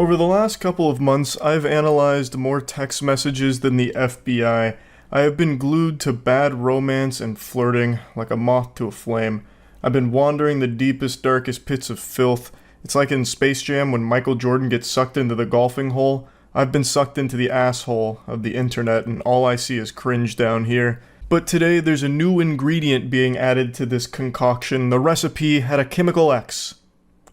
Over the last couple of months, I've analyzed more text messages than the FBI. I have been glued to bad romance and flirting, like a moth to a flame. I've been wandering the deepest, darkest pits of filth. It's like in Space Jam when Michael Jordan gets sucked into the golfing hole. I've been sucked into the asshole of the internet, and all I see is cringe down here. But today, there's a new ingredient being added to this concoction. The recipe had a chemical X.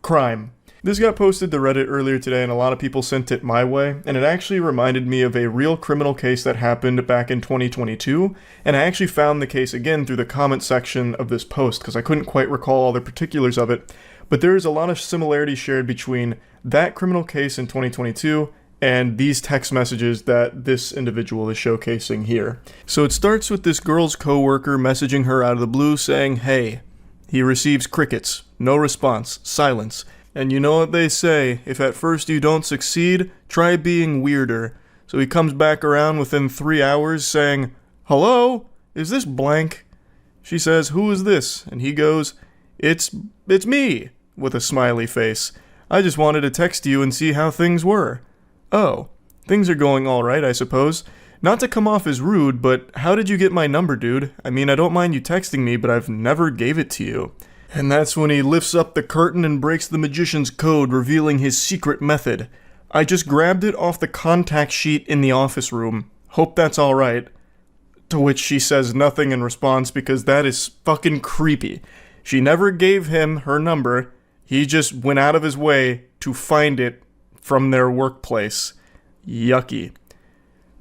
Crime. This got posted to Reddit earlier today, and a lot of people sent it my way, and it actually reminded me of a real criminal case that happened back in 2022, and I actually found the case again through the comment section of this post, because I couldn't quite recall all the particulars of it, but there is a lot of similarities shared between that criminal case in 2022 and these text messages that this individual is showcasing here. So it starts with this girl's coworker messaging her out of the blue saying, "Hey." He receives crickets, no response, silence. And you know what they say, if at first you don't succeed, try being weirder. So he comes back around within 3 hours saying, "Hello? Is this blank?" She says, "Who is this?" And he goes, It's me," with a smiley face. "I just wanted to text you and see how things were." "Oh, things are going alright, I suppose. Not to come off as rude, but how did you get my number, dude? I mean, I don't mind you texting me, but I've never gave it to you." And that's when he lifts up the curtain and breaks the magician's code, revealing his secret method. "I just grabbed it off the contact sheet in the office room. Hope that's alright." To which she says nothing in response because that is fucking creepy. She never gave him her number. He just went out of his way to find it from their workplace. Yucky.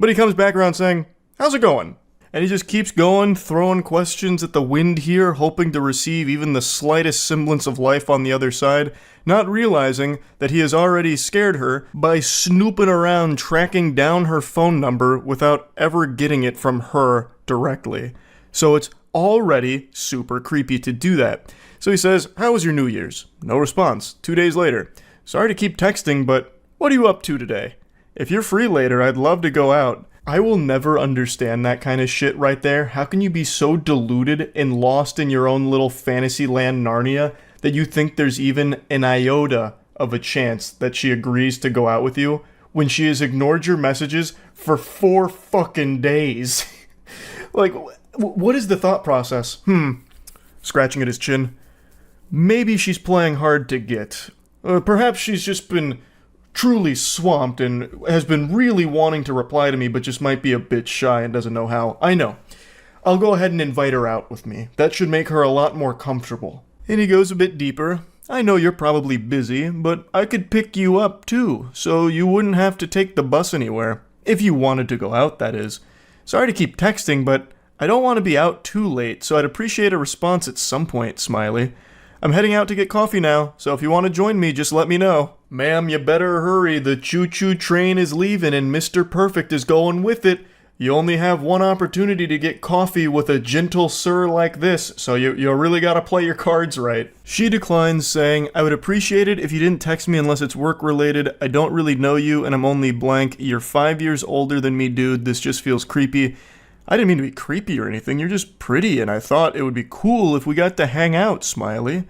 But he comes back around saying, "How's it going?" And he just keeps going, throwing questions at the wind here, hoping to receive even the slightest semblance of life on the other side, not realizing that he has already scared her by snooping around tracking down her phone number without ever getting it from her directly. So it's already super creepy to do that. So he says, "How was your New Year's?" No response. 2 days later. "Sorry to keep texting, but what are you up to today? If you're free later, I'd love to go out." I will never understand that kind of shit right there. How can you be so deluded and lost in your own little fantasy land Narnia that you think there's even an iota of a chance that she agrees to go out with you when she has ignored your messages for 4 fucking days? Like, what is the thought process? Scratching at his chin. Maybe she's playing hard to get. Perhaps she's just been truly swamped and has been really wanting to reply to me but just might be a bit shy and doesn't know how. I know. I'll go ahead and invite her out with me. That should make her a lot more comfortable. And he goes a bit deeper. "I know you're probably busy, but I could pick you up too, so you wouldn't have to take the bus anywhere. If you wanted to go out, that is. Sorry to keep texting, but I don't want to be out too late, so I'd appreciate a response at some point, smiley. I'm heading out to get coffee now, so if you want to join me, just let me know." "Ma'am, you better hurry. The choo-choo train is leaving and Mr. Perfect is going with it. You only have one opportunity to get coffee with a gentle sir like this, so you really gotta play your cards right." She declines, saying, "I would appreciate it if you didn't text me unless it's work-related. I don't really know you, and I'm only blank. You're 5 years older than me, dude. This just feels creepy." "I didn't mean to be creepy or anything. You're just pretty, and I thought it would be cool if we got to hang out, smiley."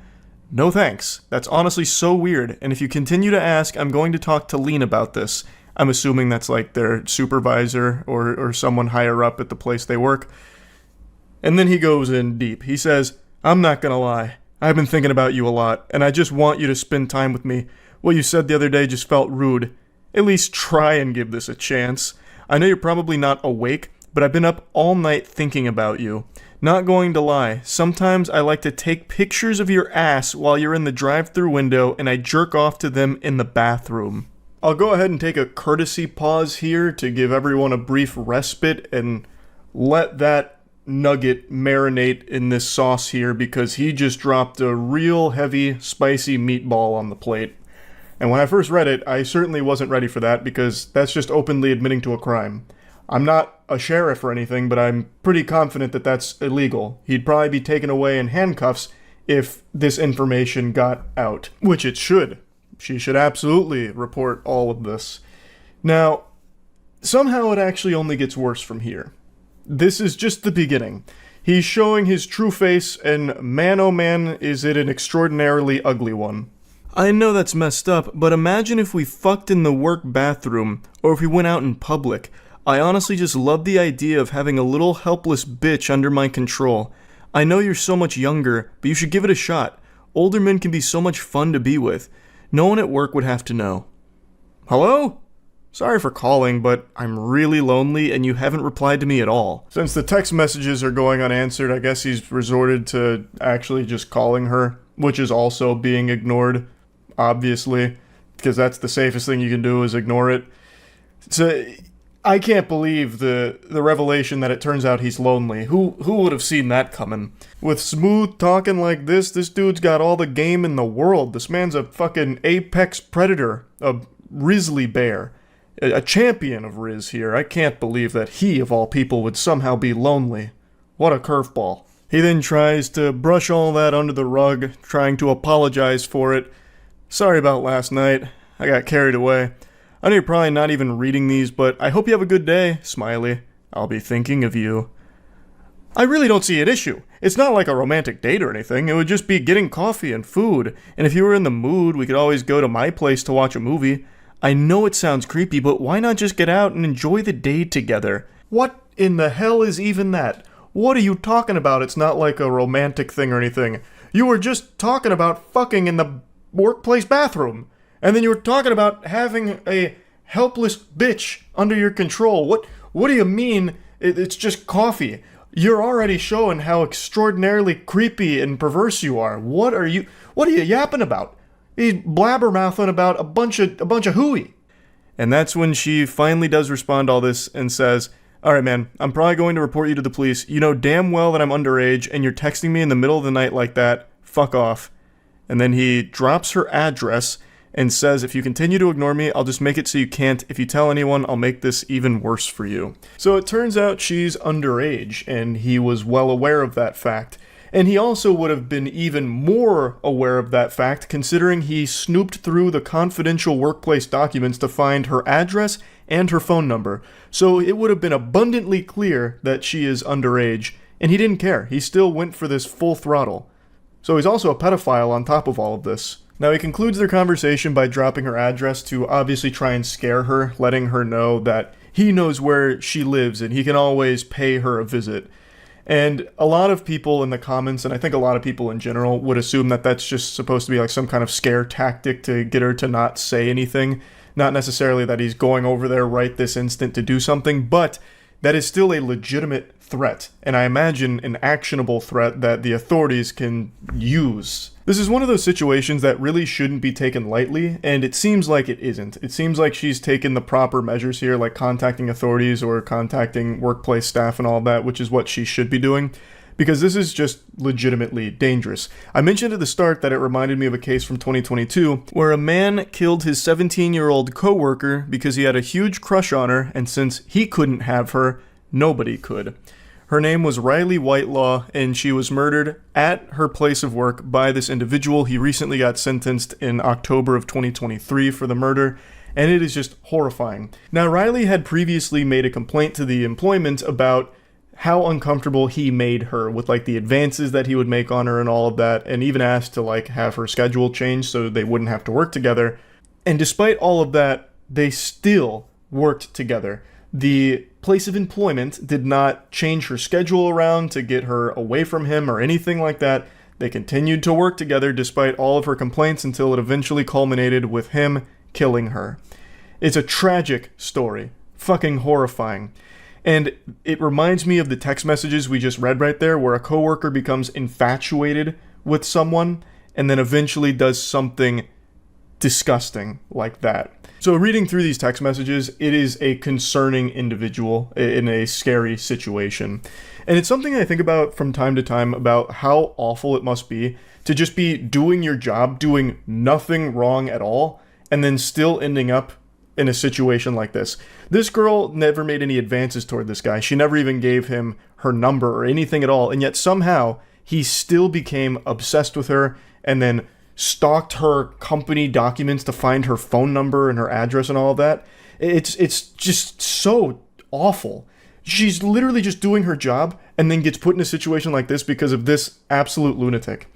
"No thanks. That's honestly so weird, and if you continue to ask, I'm going to talk to Lean about this." I'm assuming that's like their supervisor or someone higher up at the place they work. And then he goes in deep. He says, "I'm not gonna lie. I've been thinking about you a lot, and I just want you to spend time with me. What you said the other day just felt rude. At least try and give this a chance. I know you're probably not awake, but I've been up all night thinking about you. Not going to lie, sometimes I like to take pictures of your ass while you're in the drive-thru window and I jerk off to them in the bathroom." I'll go ahead and take a courtesy pause here to give everyone a brief respite and let that nugget marinate in this sauce here because he just dropped a real heavy, spicy meatball on the plate. And when I first read it, I certainly wasn't ready for that because that's just openly admitting to a crime. I'm not a sheriff or anything, but I'm pretty confident that that's illegal. He'd probably be taken away in handcuffs if this information got out, which it should. She should absolutely report all of this. Now, somehow it actually only gets worse from here. This is just the beginning. He's showing his true face, and man oh man, is it an extraordinarily ugly one. I know that's messed up, but imagine if we fucked in the work bathroom, or if we went out in public. I honestly just love the idea of having a little helpless bitch under my control. I know you're so much younger, but you should give it a shot. Older men can be so much fun to be with. No one at work would have to know. Hello? Sorry for calling, but I'm really lonely and you haven't replied to me at all. Since the text messages are going unanswered, I guess he's resorted to actually just calling her, which is also being ignored, obviously, because that's the safest thing you can do is ignore it. So I can't believe the revelation that it turns out he's lonely. Who would have seen that coming? With smooth talking like this dude's got all the game in the world. This man's a fucking apex predator, a grizzly bear. A champion of Riz here. I can't believe that he, of all people, would somehow be lonely. What a curveball. He then tries to brush all that under the rug, trying to apologize for it. Sorry about last night. I got carried away. I know you're probably not even reading these, but I hope you have a good day, Smiley. I'll be thinking of you. I really don't see an issue. It's not like a romantic date or anything. It would just be getting coffee and food. And if you were in the mood, we could always go to my place to watch a movie. I know it sounds creepy, but why not just get out and enjoy the day together? What in the hell is even that? What are you talking about? It's not like a romantic thing or anything. You were just talking about fucking in the workplace bathroom. And then you were talking about having a helpless bitch under your control. What do you mean it's just coffee? You're already showing how extraordinarily creepy and perverse you are. What are you yapping about? He's blabbermouthing about a bunch of hooey. And that's when she finally does respond to all this and says, alright man, I'm probably going to report you to the police. You know damn well that I'm underage and you're texting me in the middle of the night like that. Fuck off. And then he drops her address and says, if you continue to ignore me, I'll just make it so you can't. If you tell anyone, I'll make this even worse for you. So it turns out she's underage, and he was well aware of that fact. And he also would have been even more aware of that fact, considering he snooped through the confidential workplace documents to find her address and her phone number. So it would have been abundantly clear that she is underage, and he didn't care. He still went for this full throttle. So he's also a pedophile on top of all of this. Now he concludes their conversation by dropping her address to obviously try and scare her, letting her know that he knows where she lives and he can always pay her a visit. And a lot of people in the comments, and I think a lot of people in general, would assume that that's just supposed to be like some kind of scare tactic to get her to not say anything. Not necessarily that he's going over there right this instant to do something, but that is still a legitimate threat, and I imagine an actionable threat that the authorities can use. This is one of those situations that really shouldn't be taken lightly, and it seems like it isn't. It seems like she's taken the proper measures here, like contacting authorities or contacting workplace staff and all that, which is what she should be doing, because this is just legitimately dangerous. I mentioned at the start that it reminded me of a case from 2022, where a man killed his 17-year-old coworker because he had a huge crush on her, and since he couldn't have her, nobody could. Her name was Riley Whitelaw, and she was murdered at her place of work by this individual. He recently got sentenced in October of 2023 for the murder, and it is just horrifying. Now, Riley had previously made a complaint to the employment about how uncomfortable he made her with like the advances that he would make on her and all of that, and even asked to like have her schedule changed so they wouldn't have to work together. And despite all of that, they still worked together. The place of employment did not change her schedule around to get her away from him or anything like that. They continued to work together despite all of her complaints until it eventually culminated with him killing her. It's a tragic story. Fucking horrifying. And it reminds me of the text messages we just read right there, where a coworker becomes infatuated with someone and then eventually does something disgusting like that. So reading through these text messages, it is a concerning individual in a scary situation. And it's something I think about from time to time about how awful it must be to just be doing your job, doing nothing wrong at all, and then still ending up in a situation like this. This girl never made any advances toward this guy. She never even gave him her number or anything at all. And yet somehow he still became obsessed with her and then stalked her company documents to find her phone number and her address and all of that. It's just so awful. She's literally just doing her job and then gets put in a situation like this because of this absolute lunatic.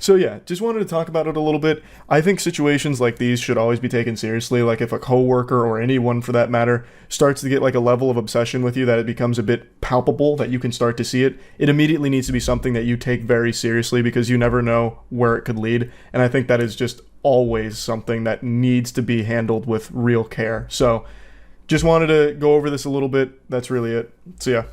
So yeah, just wanted to talk about it a little bit. I think situations like these should always be taken seriously. Like if a coworker or anyone for that matter starts to get like a level of obsession with you that it becomes a bit palpable, that you can start to see it, it immediately needs to be something that you take very seriously because you never know where it could lead. And I think that is just always something that needs to be handled with real care. So just wanted to go over this a little bit. That's really it. So yeah.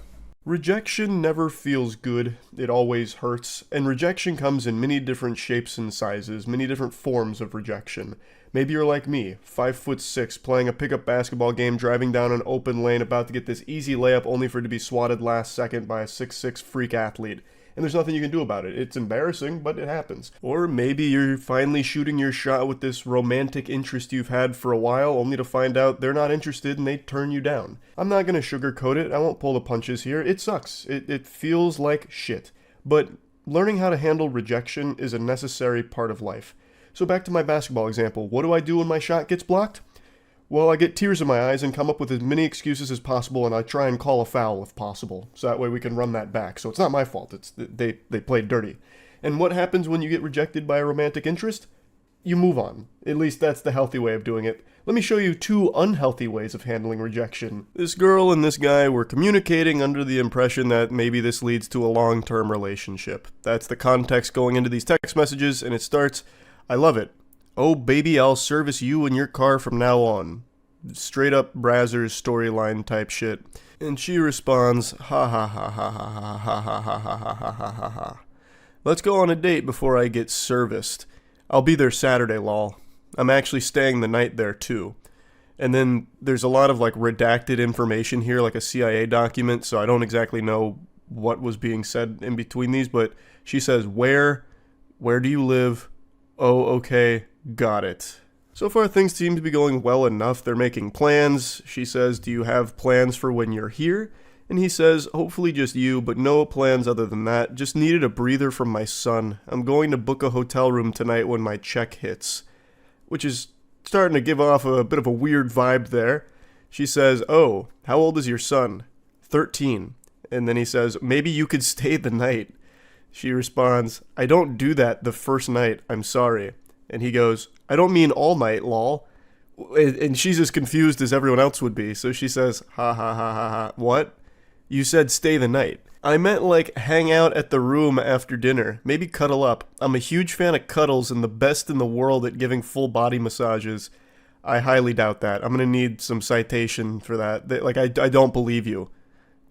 Rejection never feels good, it always hurts, and rejection comes in many different shapes and sizes, many different forms of rejection. Maybe you're like me, 5'6", playing a pickup basketball game, driving down an open lane, about to get this easy layup only for it to be swatted last second by a 6'6" freak athlete. And there's nothing you can do about it. It's embarrassing, but it happens. Or maybe you're finally shooting your shot with this romantic interest you've had for a while, only to find out they're not interested and they turn you down. I'm not gonna sugarcoat it, I won't pull the punches here. It sucks. It feels like shit. But learning how to handle rejection is a necessary part of life. So back to my basketball example. What do I do when my shot gets blocked? Well, I get tears in my eyes and come up with as many excuses as possible, and I try and call a foul if possible, so that way we can run that back. So it's not my fault, it's they played dirty. And what happens when you get rejected by a romantic interest? You move on. At least that's the healthy way of doing it. Let me show you 2 unhealthy ways of handling rejection. This girl and this guy were communicating under the impression that maybe this leads to a long-term relationship. That's the context going into these text messages, and it starts, "I love it. Oh baby, I'll service you and your car from now on." Straight up Brazzers storyline type shit. And she responds, "Ha ha ha ha ha ha ha ha ha ha ha ha ha ha. Let's go on a date before I get serviced. I'll be there Saturday, lol. I'm actually staying the night there too." And then there's a lot of like redacted information here, like a CIA document, so I don't exactly know what was being said in between these, but she says, Where do you live? Oh, okay. Got it. So far, things seem to be going well enough. They're making plans. She says, "Do you have plans for when you're here?" And he says, "Hopefully just you, but no plans other than that. Just needed a breather from my son. I'm going to book a hotel room tonight when my check hits." Which is starting to give off a bit of a weird vibe there. She says, "Oh, how old is your son?" 13. And then he says, "Maybe you could stay the night." She responds, "I don't do that the first night. I'm sorry." And he goes, "I don't mean all night, lol." And she's as confused as everyone else would be. So she says, "Ha ha ha ha ha. What? You said stay the night." "I meant like hang out at the room after dinner. Maybe cuddle up. I'm a huge fan of cuddles and the best in the world at giving full body massages." I highly doubt that. I'm going to need some citation for that. Like, I don't believe you.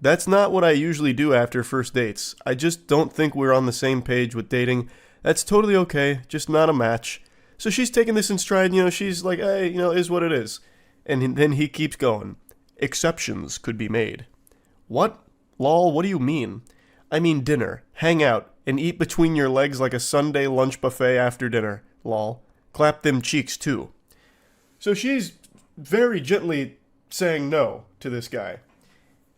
That's not what I usually do after first dates. I just don't think we're on the same page with dating. That's totally okay. Just not a match. So she's taking this in stride, she's like, hey, is what it is. And then he keeps going. "Exceptions could be made." "What? Lol, what do you mean?" "I mean dinner. Hang out. And eat between your legs like a Sunday lunch buffet after dinner. Lol. Clap them cheeks too." So she's very gently saying no to this guy.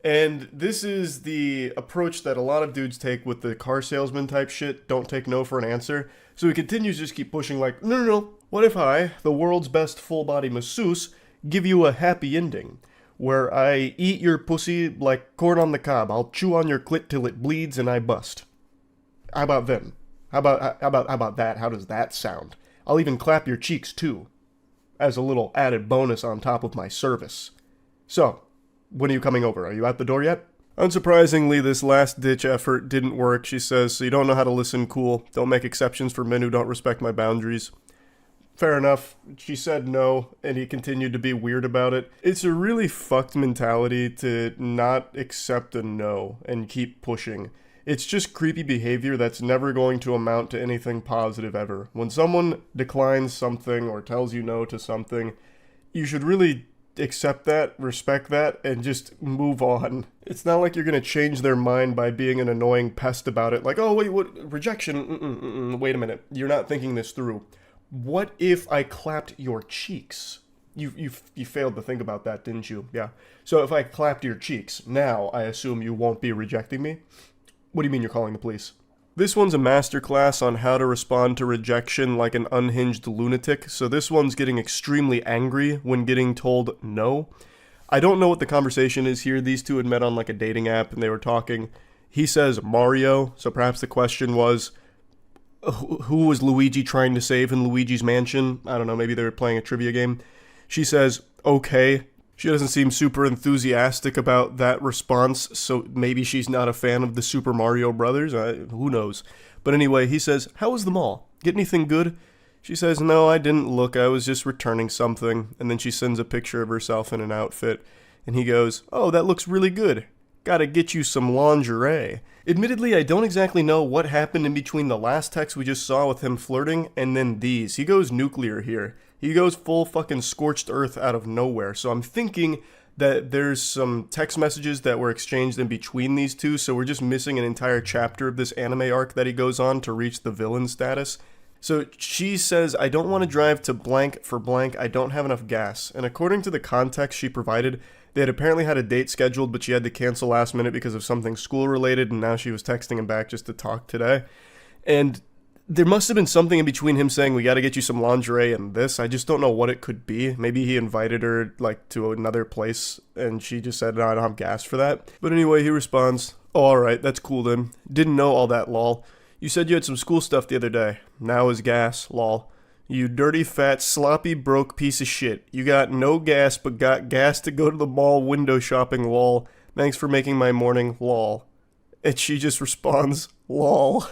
And this is the approach that a lot of dudes take with the car salesman type shit. Don't take no for an answer. So he continues to just keep pushing like, no. What if I, the world's best full body masseuse, give you a happy ending? Where I eat your pussy like corn on the cob. I'll chew on your clit till it bleeds and I bust. How about then? How about that? How does that sound? I'll even clap your cheeks too. As a little added bonus on top of my service. So, when are you coming over? Are you out the door yet? Unsurprisingly, this last-ditch effort didn't work, she says, so you don't know how to listen, cool. Don't make exceptions for men who don't respect my boundaries. Fair enough. She said no, and he continued to be weird about it. It's a really fucked mentality to not accept a no and keep pushing. It's just creepy behavior that's never going to amount to anything positive ever. When someone declines something or tells you no to something, you should really accept that, respect that, and just move on. It's not like you're going to change their mind by being an annoying pest about it. Like, oh, wait, what? Rejection? Wait a minute. You're not thinking this through. What if I clapped your cheeks? You failed to think about that, didn't you? Yeah. So if I clapped your cheeks, now I assume you won't be rejecting me? What do you mean you're calling the police? This one's a masterclass on how to respond to rejection like an unhinged lunatic, so this one's getting extremely angry when getting told no. I don't know what the conversation is here. These two had met on like a dating app and they were talking. He says Mario, so perhaps the question was, who was Luigi trying to save in Luigi's Mansion? I don't know, maybe they were playing a trivia game. She says, okay. She doesn't seem super enthusiastic about that response, so maybe she's not a fan of the Super Mario Brothers. Who knows? But anyway, he says, how was the mall? Get anything good? She says, no, I didn't look. I was just returning something. And then she sends a picture of herself in an outfit. And he goes, oh, that looks really good. Gotta get you some lingerie. Admittedly, I don't exactly know what happened in between the last text we just saw with him flirting and then these. He goes nuclear here. He goes full fucking scorched earth out of nowhere. So I'm thinking that there's some text messages that were exchanged in between these two, so we're just missing an entire chapter of this anime arc that he goes on to reach the villain status. So she says, I don't want to drive to blank for blank, I don't have enough gas. And according to the context she provided, they had apparently had a date scheduled, but she had to cancel last minute because of something school related, and now she was texting him back just to talk today. And there must have been something in between him saying, we gotta get you some lingerie and this. I just don't know what it could be. Maybe he invited her, like, to another place, and she just said, no, I don't have gas for that. But anyway, he responds, oh, alright, that's cool then. Didn't know all that, lol. You said you had some school stuff the other day. Now is gas, lol. You dirty, fat, sloppy, broke piece of shit. You got no gas, but got gas to go to the mall window shopping, lol. Thanks for making my morning, lol. And she just responds, lol.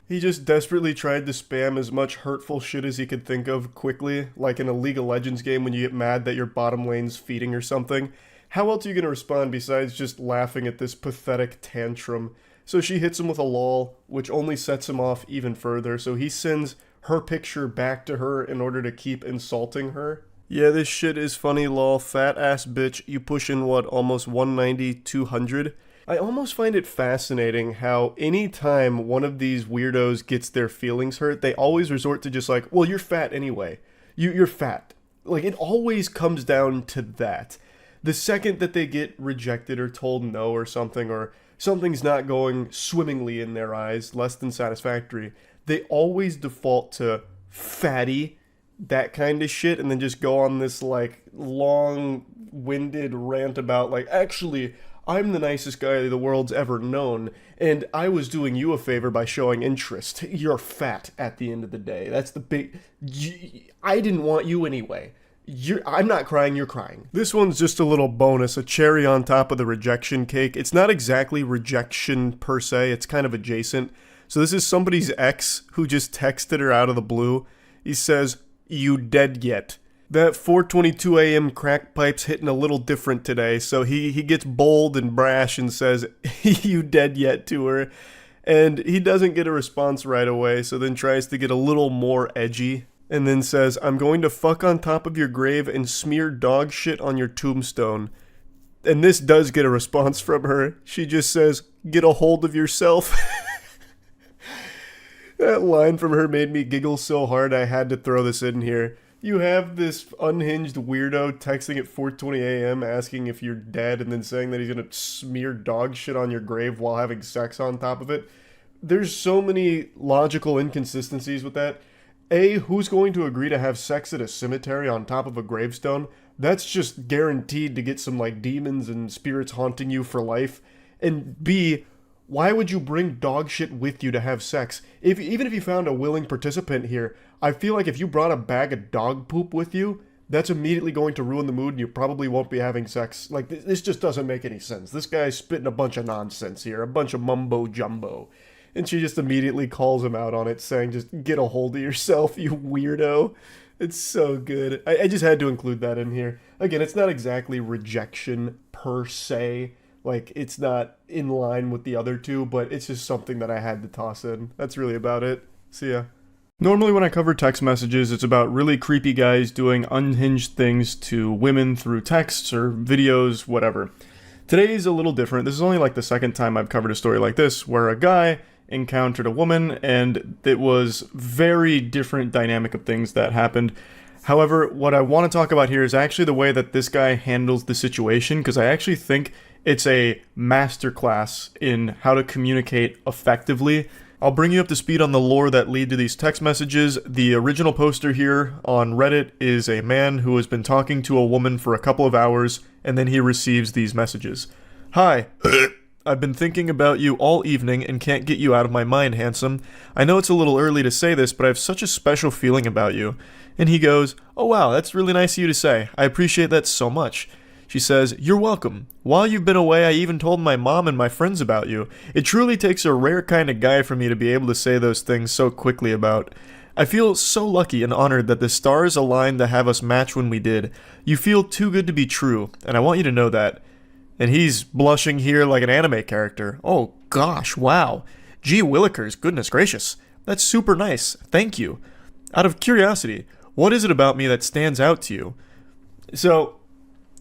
He just desperately tried to spam as much hurtful shit as he could think of quickly, like in a League of Legends game when you get mad that your bottom lane's feeding or something. How else are you going to respond besides just laughing at this pathetic tantrum? So she hits him with a lol, which only sets him off even further, so he sends her picture back to her in order to keep insulting her. Yeah, this shit is funny, lol, fat ass bitch, you pushing what, almost 190, 200? I almost find it fascinating how anytime one of these weirdos gets their feelings hurt, they always resort to just like, well, you're fat anyway. You're fat. Like, it always comes down to that. The second that they get rejected or told no or something's not going swimmingly in their eyes, less than satisfactory, they always default to fatty, that kind of shit, and then just go on this, like, long-winded rant about, like, actually, I'm the nicest guy the world's ever known, and I was doing you a favor by showing interest. You're fat at the end of the day. That's the big... I didn't want you anyway. I'm not crying, you're crying. This one's just a little bonus, a cherry on top of the rejection cake. It's not exactly rejection per se, it's kind of adjacent. So this is somebody's ex who just texted her out of the blue. He says, you dead yet? That 4:22 a.m. crack pipe's hitting a little different today, so he gets bold and brash and says, you dead yet to her. And he doesn't get a response right away, so then tries to get a little more edgy. And then says, I'm going to fuck on top of your grave and smear dog shit on your tombstone. And this does get a response from her. She just says, get a hold of yourself. That line from her made me giggle so hard I had to throw this in here. You have this unhinged weirdo texting at 4:20 a.m. asking if you're dead and then saying that he's gonna smear dog shit on your grave while having sex on top of it. There's so many logical inconsistencies with that. A, who's going to agree to have sex at a cemetery on top of a gravestone? That's just guaranteed to get some, like, demons and spirits haunting you for life. And B, why would you bring dog shit with you to have sex? Even if you found a willing participant here, I feel like if you brought a bag of dog poop with you, that's immediately going to ruin the mood and you probably won't be having sex. Like, this just doesn't make any sense. This guy's spitting a bunch of nonsense here, a bunch of mumbo-jumbo. And she just immediately calls him out on it, saying, just get a hold of yourself, you weirdo. It's so good. I just had to include that in here. Again, it's not exactly rejection per se. Like, it's not in line with the other two, but it's just something that I had to toss in. That's really about it. See ya. Normally when I cover text messages, it's about really creepy guys doing unhinged things to women through texts or videos, whatever. Today's a little different. This is only like the second time I've covered a story like this, where a guy encountered a woman, and it was very different dynamic of things that happened. However, what I want to talk about here is actually the way that this guy handles the situation, because I actually think it's a masterclass in how to communicate effectively. I'll bring you up to speed on the lore that lead to these text messages. The original poster here on Reddit is a man who has been talking to a woman for a couple of hours, and then he receives these messages. Hi. I've been thinking about you all evening and can't get you out of my mind, handsome. I know it's a little early to say this, but I have such a special feeling about you. And he goes, oh wow, that's really nice of you to say. I appreciate that so much. She says, you're welcome. While you've been away, I even told my mom and my friends about you. It truly takes a rare kind of guy for me to be able to say those things so quickly about. I feel so lucky and honored that the stars aligned to have us match when we did. You feel too good to be true, and I want you to know that. And he's blushing here like an anime character. Oh gosh, wow. Gee willikers, goodness gracious. That's super nice. Thank you. Out of curiosity, what is it about me that stands out to you? So,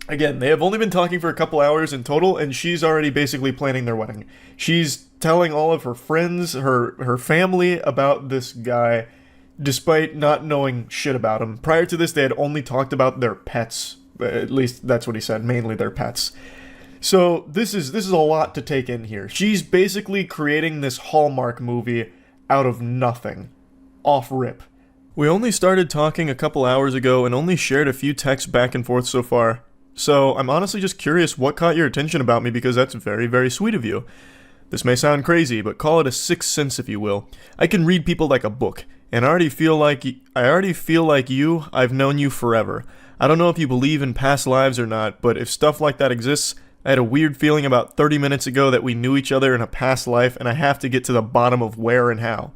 again, they have only been talking for a couple hours in total, and she's already basically planning their wedding. She's telling all of her friends, her family about this guy, despite not knowing shit about him. Prior to this, they had only talked about their pets. At least that's what he said, mainly their pets. So this is a lot to take in here. She's basically creating this Hallmark movie out of nothing. Off rip. We only started talking a couple hours ago and only shared a few texts back and forth so far. So I'm honestly just curious what caught your attention about me, because that's very, very sweet of you. This may sound crazy, but call it a sixth sense if you will. I can read people like a book, and I already feel like you, I've known you forever. I don't know if you believe in past lives or not, but if stuff like that exists, I had a weird feeling about 30 minutes ago that we knew each other in a past life, and I have to get to the bottom of where and how.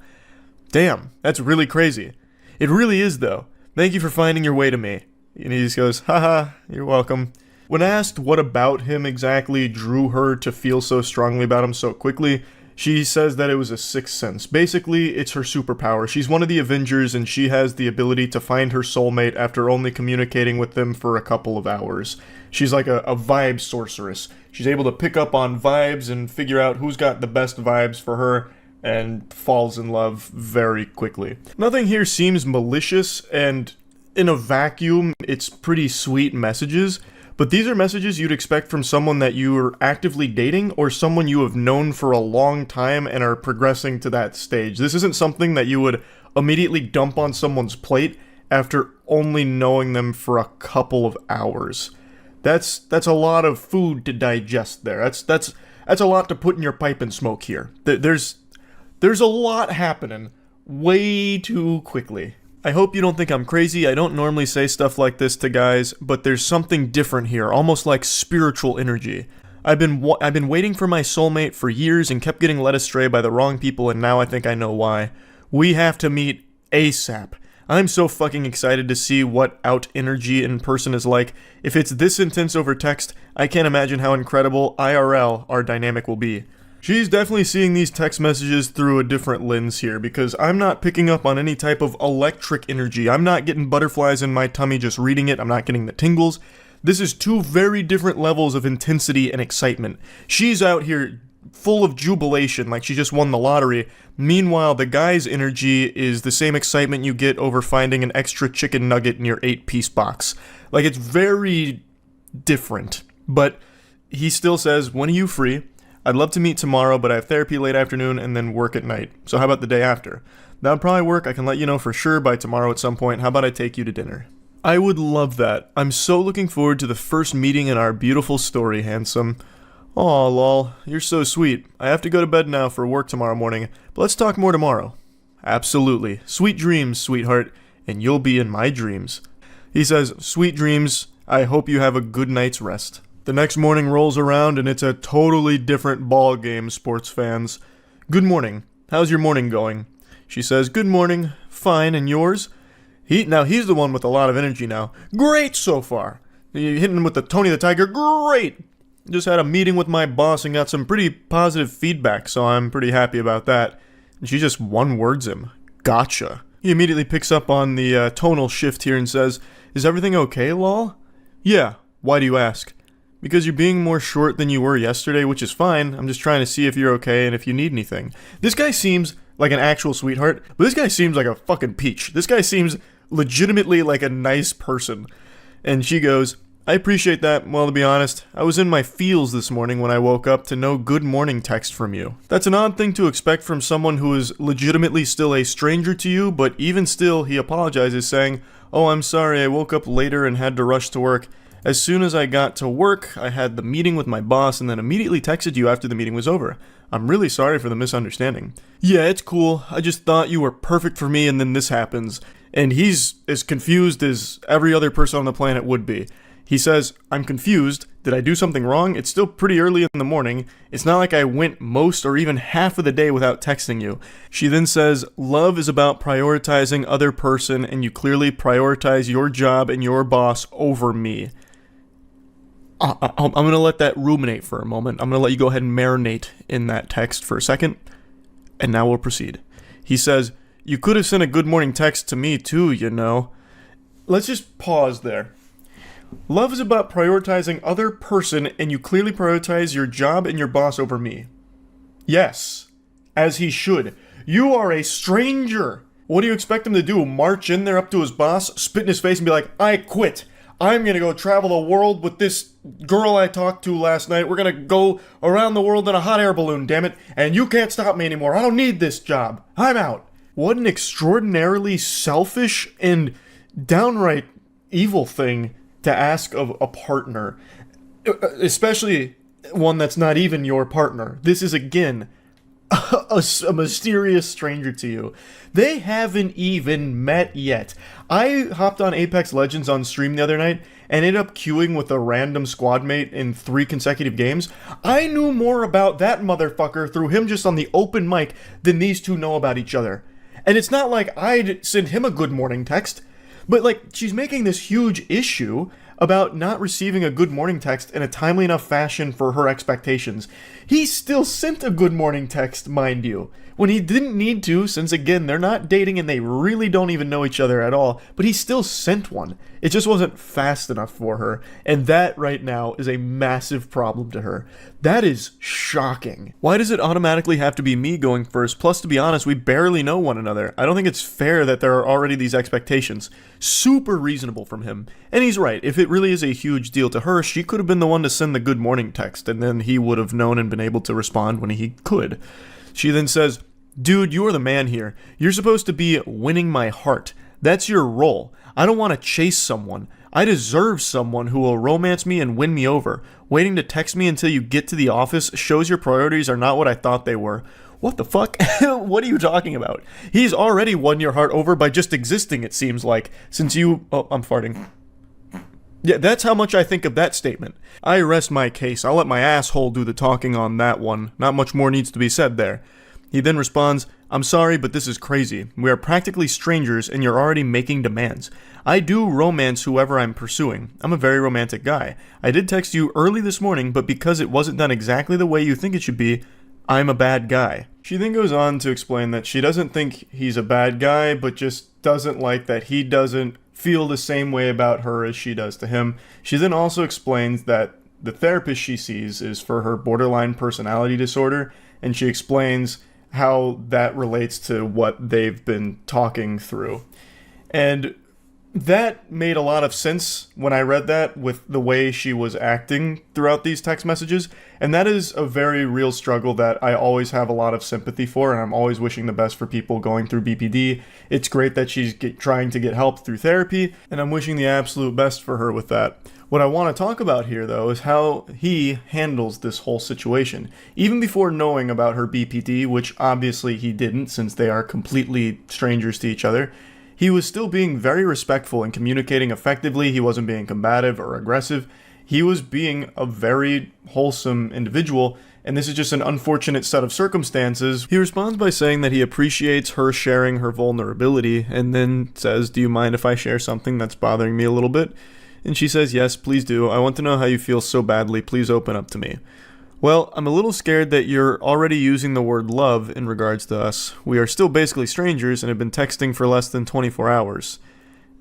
Damn, that's really crazy. It really is, though. Thank you for finding your way to me. And he just goes, haha, you're welcome. When asked what about him exactly drew her to feel so strongly about him so quickly, she says that it was a sixth sense. Basically, it's her superpower. She's one of the Avengers, and she has the ability to find her soulmate after only communicating with them for a couple of hours. She's like a vibe sorceress. She's able to pick up on vibes and figure out who's got the best vibes for her, and falls in love very quickly. Nothing here seems malicious, and in a vacuum, it's pretty sweet messages. But these are messages you'd expect from someone that you are actively dating or someone you have known for a long time and are progressing to that stage. This isn't something that you would immediately dump on someone's plate after only knowing them for a couple of hours. That's a lot of food to digest there. That's a lot to put in your pipe and smoke here. There's a lot happening way too quickly. I hope you don't think I'm crazy. I don't normally say stuff like this to guys, but there's something different here, almost like spiritual energy. I've been waiting for my soulmate for years and kept getting led astray by the wrong people, and now I think I know why. We have to meet ASAP. I'm so fucking excited to see what out energy in person is like. If it's this intense over text, I can't imagine how incredible IRL our dynamic will be. She's definitely seeing these text messages through a different lens here, because I'm not picking up on any type of electric energy. I'm not getting butterflies in my tummy just reading it. I'm not getting the tingles. This is two very different levels of intensity and excitement. She's out here full of jubilation, like she just won the lottery. Meanwhile, the guy's energy is the same excitement you get over finding an extra chicken nugget in your 8-piece box. Like, it's very different. But he still says, when are you free? I'd love to meet tomorrow, but I have therapy late afternoon and then work at night. So how about the day after? That would probably work. I can let you know for sure by tomorrow at some point. How about I take you to dinner? I would love that. I'm so looking forward to the first meeting in our beautiful story, handsome. Aw, lol. You're so sweet. I have to go to bed now for work tomorrow morning, but let's talk more tomorrow. Absolutely. Sweet dreams, sweetheart, and you'll be in my dreams. He says, sweet dreams. I hope you have a good night's rest. The next morning rolls around and it's a totally different ball game, sports fans. Good morning. How's your morning going? She says, good morning. Fine, and yours? He's the one with a lot of energy now. Great so far. You hitting him with the Tony the Tiger? Great. Just had a meeting with my boss and got some pretty positive feedback, so I'm pretty happy about that. And she just one-words him. Gotcha. He immediately picks up on the tonal shift here and says, is everything okay, lol? Yeah. Why do you ask? Because you're being more short than you were yesterday, which is fine. I'm just trying to see if you're okay and if you need anything. This guy seems like an actual sweetheart, but this guy seems like a fucking peach. This guy seems legitimately like a nice person. And she goes, I appreciate that. Well, to be honest, I was in my feels this morning when I woke up to no good morning text from you. That's an odd thing to expect from someone who is legitimately still a stranger to you, but even still, he apologizes saying, oh, I'm sorry, I woke up later and had to rush to work. As soon as I got to work, I had the meeting with my boss and then immediately texted you after the meeting was over. I'm really sorry for the misunderstanding. Yeah, it's cool. I just thought you were perfect for me and then this happens. And he's as confused as every other person on the planet would be. He says, I'm confused. Did I do something wrong? It's still pretty early in the morning. It's not like I went most or even half of the day without texting you. She then says, love is about prioritizing other person and you clearly prioritize your job and your boss over me. I'm going to let that ruminate for a moment. I'm going to let you go ahead and marinate in that text for a second. And now we'll proceed. He says, you could have sent a good morning text to me too, you know. Let's just pause there. Love is about prioritizing other person and you clearly prioritize your job and your boss over me. Yes, as he should. You are a stranger. What do you expect him to do? March in there up to his boss, spit in his face and be like, I quit. I'm going to go travel the world with this girl I talked to last night. We're going to go around the world in a hot air balloon, damn it. And you can't stop me anymore. I don't need this job. I'm out. What an extraordinarily selfish and downright evil thing to ask of a partner. Especially one that's not even your partner. This is, again, a mysterious stranger to you. They haven't even met yet. I hopped on Apex Legends on stream the other night and ended up queuing with a random squad mate in 3 consecutive games. I knew more about that motherfucker through him just on the open mic than these two know about each other. And it's not like I'd send him a good morning text, but like she's making this huge issue about not receiving a good morning text in a timely enough fashion for her expectations. He still sent a good morning text, mind you, when he didn't need to, since again, they're not dating and they really don't even know each other at all, but he still sent one. It just wasn't fast enough for her, and that right now is a massive problem to her. That is shocking. Why does it automatically have to be me going first? Plus, to be honest, we barely know one another. I don't think it's fair that there are already these expectations. Super reasonable from him. And he's right, if it really is a huge deal to her, she could have been the one to send the good morning text, and then he would have known and been able to respond when he could. She then says, dude, you are the man here. You're supposed to be winning my heart. That's your role. I don't want to chase someone. I deserve someone who will romance me and win me over. Waiting to text me until you get to the office shows your priorities are not what I thought they were. What the fuck? What are you talking about? He's already won your heart over by just existing, it seems like, since you... Oh, I'm farting. Yeah, that's how much I think of that statement. I rest my case. I'll let my asshole do the talking on that one. Not much more needs to be said there. He then responds, I'm sorry, but this is crazy. We are practically strangers and you're already making demands. I do romance whoever I'm pursuing. I'm a very romantic guy. I did text you early this morning, but because it wasn't done exactly the way you think it should be, I'm a bad guy. She then goes on to explain that she doesn't think he's a bad guy, but just doesn't like that he doesn't feel the same way about her as she does to him. She then also explains that the therapist she sees is for her borderline personality disorder, and she explains how that relates to what they've been talking through. And that made a lot of sense when I read that with the way she was acting throughout these text messages. And that is a very real struggle that I always have a lot of sympathy for, and I'm always wishing the best for people going through BPD. It's great that she's trying to get help through therapy, and I'm wishing the absolute best for her with that. What I want to talk about here, though, is how he handles this whole situation. Even before knowing about her BPD, which obviously he didn't since they are completely strangers to each other, he was still being very respectful and communicating effectively. He wasn't being combative or aggressive. He was being a very wholesome individual, and this is just an unfortunate set of circumstances. He responds by saying that he appreciates her sharing her vulnerability, and then says, do you mind if I share something that's bothering me a little bit? And she says, yes, please do. I want to know how you feel so badly. Please open up to me. Well, I'm a little scared that you're already using the word love in regards to us. We are still basically strangers and have been texting for less than 24 hours.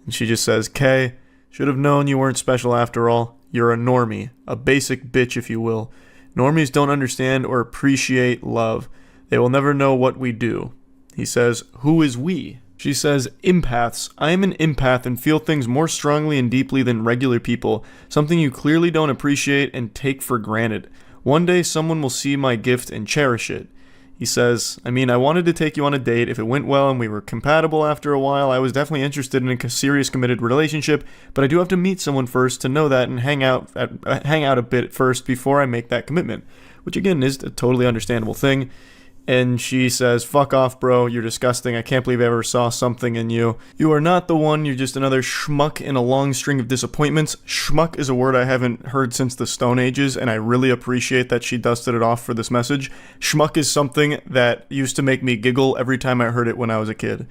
And she just says, Kay, should have known you weren't special after all. You're a normie, a basic bitch if you will. Normies don't understand or appreciate love. They will never know what we do. He says, who is we? She says, empaths. I am an empath and feel things more strongly and deeply than regular people, something you clearly don't appreciate and take for granted. One day someone will see my gift and cherish it. He says, I mean, I wanted to take you on a date. If it went well and we were compatible after a while, I was definitely interested in a serious committed relationship, but I do have to meet someone first to know that and hang out a bit first before I make that commitment, which again is a totally understandable thing. And she says, fuck off, bro, you're disgusting, I can't believe I ever saw something in you. You are not the one, you're just another schmuck in a long string of disappointments. Schmuck is a word I haven't heard since the Stone Ages, and I really appreciate that she dusted it off for this message. Schmuck is something that used to make me giggle every time I heard it when I was a kid.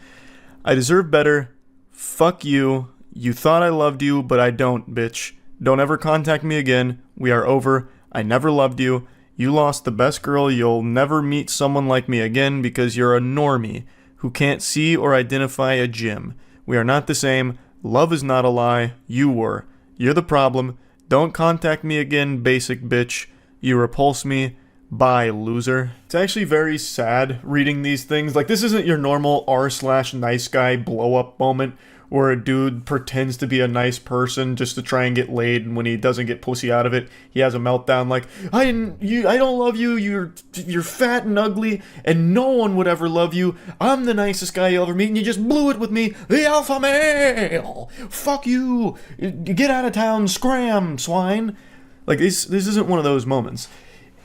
I deserve better. Fuck you. You thought I loved you, but I don't, bitch. Don't ever contact me again. We are over. I never loved you. You lost the best girl. You'll never meet someone like me again because you're a normie who can't see or identify a gym. We are not the same. Love is not a lie. You were. You're the problem. Don't contact me again, basic bitch. You repulse me. Bye, loser. It's actually very sad reading these things. Like, this isn't your normal r/nice guy blow up moment where a dude pretends to be a nice person just to try and get laid, and when he doesn't get pussy out of it, he has a meltdown like, I don't love you, you're fat and ugly, and no one would ever love you, I'm the nicest guy you'll ever meet, and you just blew it with me, the alpha male, fuck you, get out of town, scram, swine. Like, this isn't one of those moments.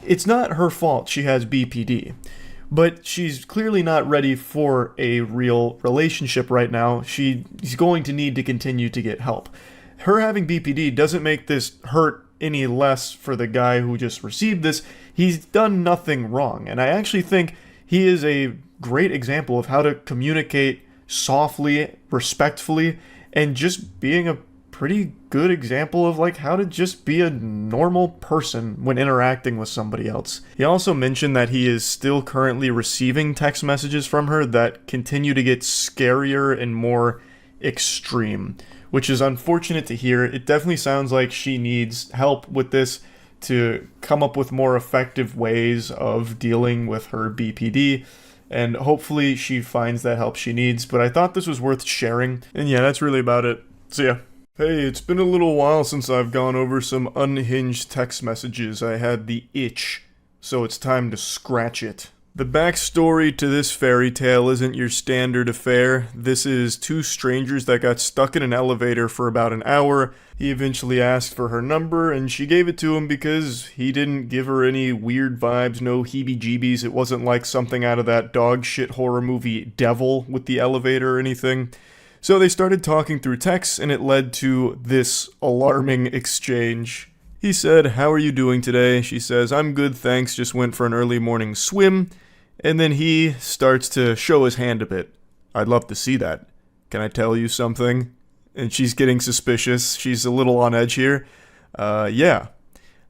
It's not her fault she has BPD. But she's clearly not ready for a real relationship right now. She's going to need to continue to get help. Her having BPD doesn't make this hurt any less for the guy who just received this. He's done nothing wrong. And I actually think he is a great example of how to communicate softly, respectfully, and just being a pretty good example of like how to just be a normal person when interacting with somebody else. He also mentioned that he is still currently receiving text messages from her that continue to get scarier and more extreme, which is unfortunate to hear. It definitely sounds like she needs help with this to come up with more effective ways of dealing with her BPD, and hopefully she finds that help she needs. But I thought this was worth sharing, and yeah, that's really about it. See ya. Hey, it's been a little while since I've gone over some unhinged text messages. I had the itch, so it's time to scratch it. The backstory to this fairy tale isn't your standard affair. This is two strangers that got stuck in an elevator for about an hour. He eventually asked for her number, and she gave it to him because he didn't give her any weird vibes, no heebie-jeebies. It wasn't like something out of that dog shit horror movie Devil with the elevator or anything. So they started talking through text, and it led to this alarming exchange. He said, "How are you doing today?" She says, "I'm good, thanks, just went for an early morning swim." And then he starts to show his hand a bit. "I'd love to see that. Can I tell you something?" And she's getting suspicious. She's a little on edge here. Yeah.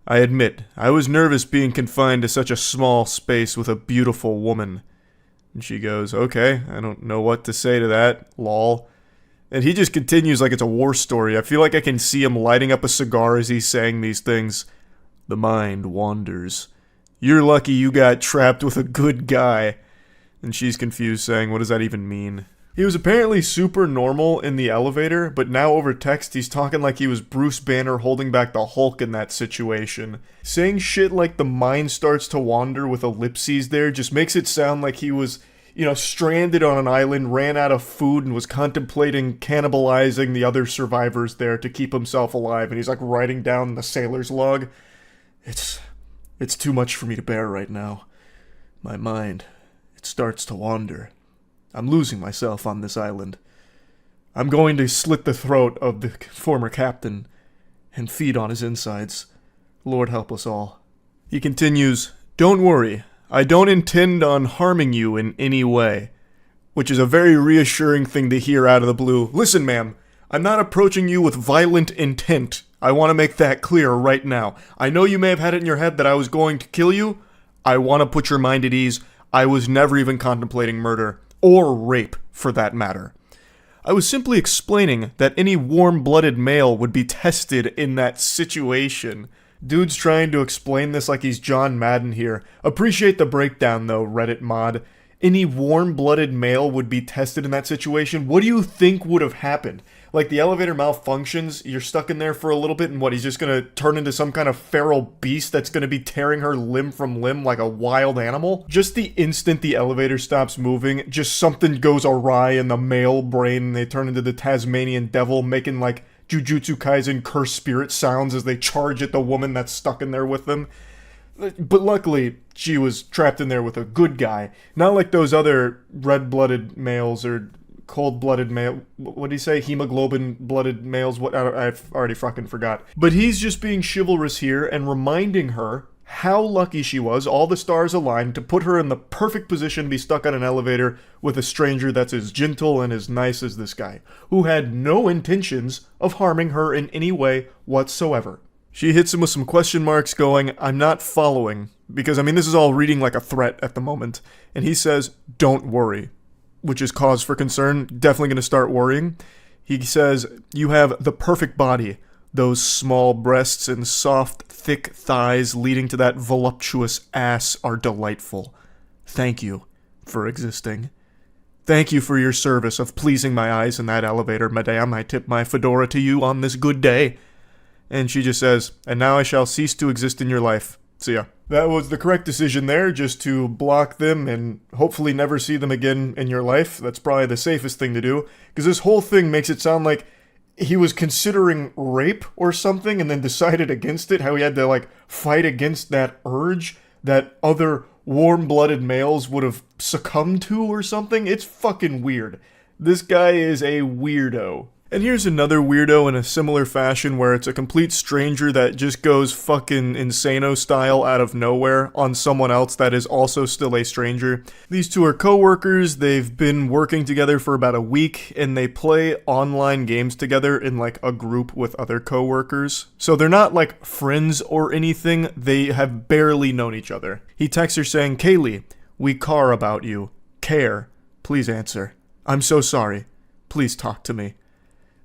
I admit, I was nervous being confined to such a small space with a beautiful woman. And she goes, "Okay, I don't know what to say to that, lol." And he just continues like it's a war story. I feel like I can see him lighting up a cigar as he's saying these things. "The mind wanders. You're lucky you got trapped with a good guy." And she's confused, saying, "What does that even mean?" He was apparently super normal in the elevator, but now over text he's talking like he was Bruce Banner holding back the Hulk in that situation. Saying shit like the mind starts to wander with ellipses there just makes it sound like he was, stranded on an island, ran out of food, and was contemplating cannibalizing the other survivors there to keep himself alive, and he's like writing down the sailor's log. It's too much for me to bear right now. My mind, it starts to wander. I'm losing myself on this island. I'm going to slit the throat of the former captain and feed on his insides. Lord help us all. He continues, "Don't worry. I don't intend on harming you in any way." Which is a very reassuring thing to hear out of the blue. Listen, ma'am, I'm not approaching you with violent intent. I want to make that clear right now. I know you may have had it in your head that I was going to kill you. I want to put your mind at ease. I was never even contemplating murder. Or rape, for that matter. I was simply explaining that any warm-blooded male would be tested in that situation. Dude's trying to explain this like he's John Madden here. Appreciate the breakdown though, Reddit mod. Any warm-blooded male would be tested in that situation? What do you think would have happened? Like, the elevator malfunctions, you're stuck in there for a little bit, and what, he's just gonna turn into some kind of feral beast that's gonna be tearing her limb from limb like a wild animal? Just the instant the elevator stops moving, just something goes awry in the male brain, and they turn into the Tasmanian devil, making, like, Jujutsu Kaisen cursed spirit sounds as they charge at the woman that's stuck in there with them. But luckily, she was trapped in there with a good guy. Not like those other red-blooded males or cold-blooded male. What did he say? Hemoglobin-blooded males? What? I've already fucking forgot. But he's just being chivalrous here and reminding her how lucky she was, all the stars aligned, to put her in the perfect position to be stuck on an elevator with a stranger that's as gentle and as nice as this guy, who had no intentions of harming her in any way whatsoever. She hits him with some question marks going, "I'm not following," because, I mean, this is all reading like a threat at the moment. And he says, "Don't worry," which is cause for concern, definitely going to start worrying. He says, "You have the perfect body. Those small breasts and soft, thick thighs leading to that voluptuous ass are delightful. Thank you for existing. Thank you for your service of pleasing my eyes in that elevator, madame. I tip my fedora to you on this good day." And she just says, "And now I shall cease to exist in your life. See ya." That was the correct decision there, just to block them and hopefully never see them again in your life. That's probably the safest thing to do, because this whole thing makes it sound like he was considering rape or something and then decided against it, how he had to, like, fight against that urge that other warm-blooded males would have succumbed to or something. It's fucking weird. This guy is a weirdo. And here's another weirdo in a similar fashion where it's a complete stranger that just goes fucking insano style out of nowhere on someone else that is also still a stranger. These two are co-workers. They've been working together for about a week, and they play online games together in like a group with other co-workers. So they're not like friends or anything. They have barely known each other. He texts her saying, "Kaylee, we care about you. Care. Please answer. I'm so sorry. Please talk to me."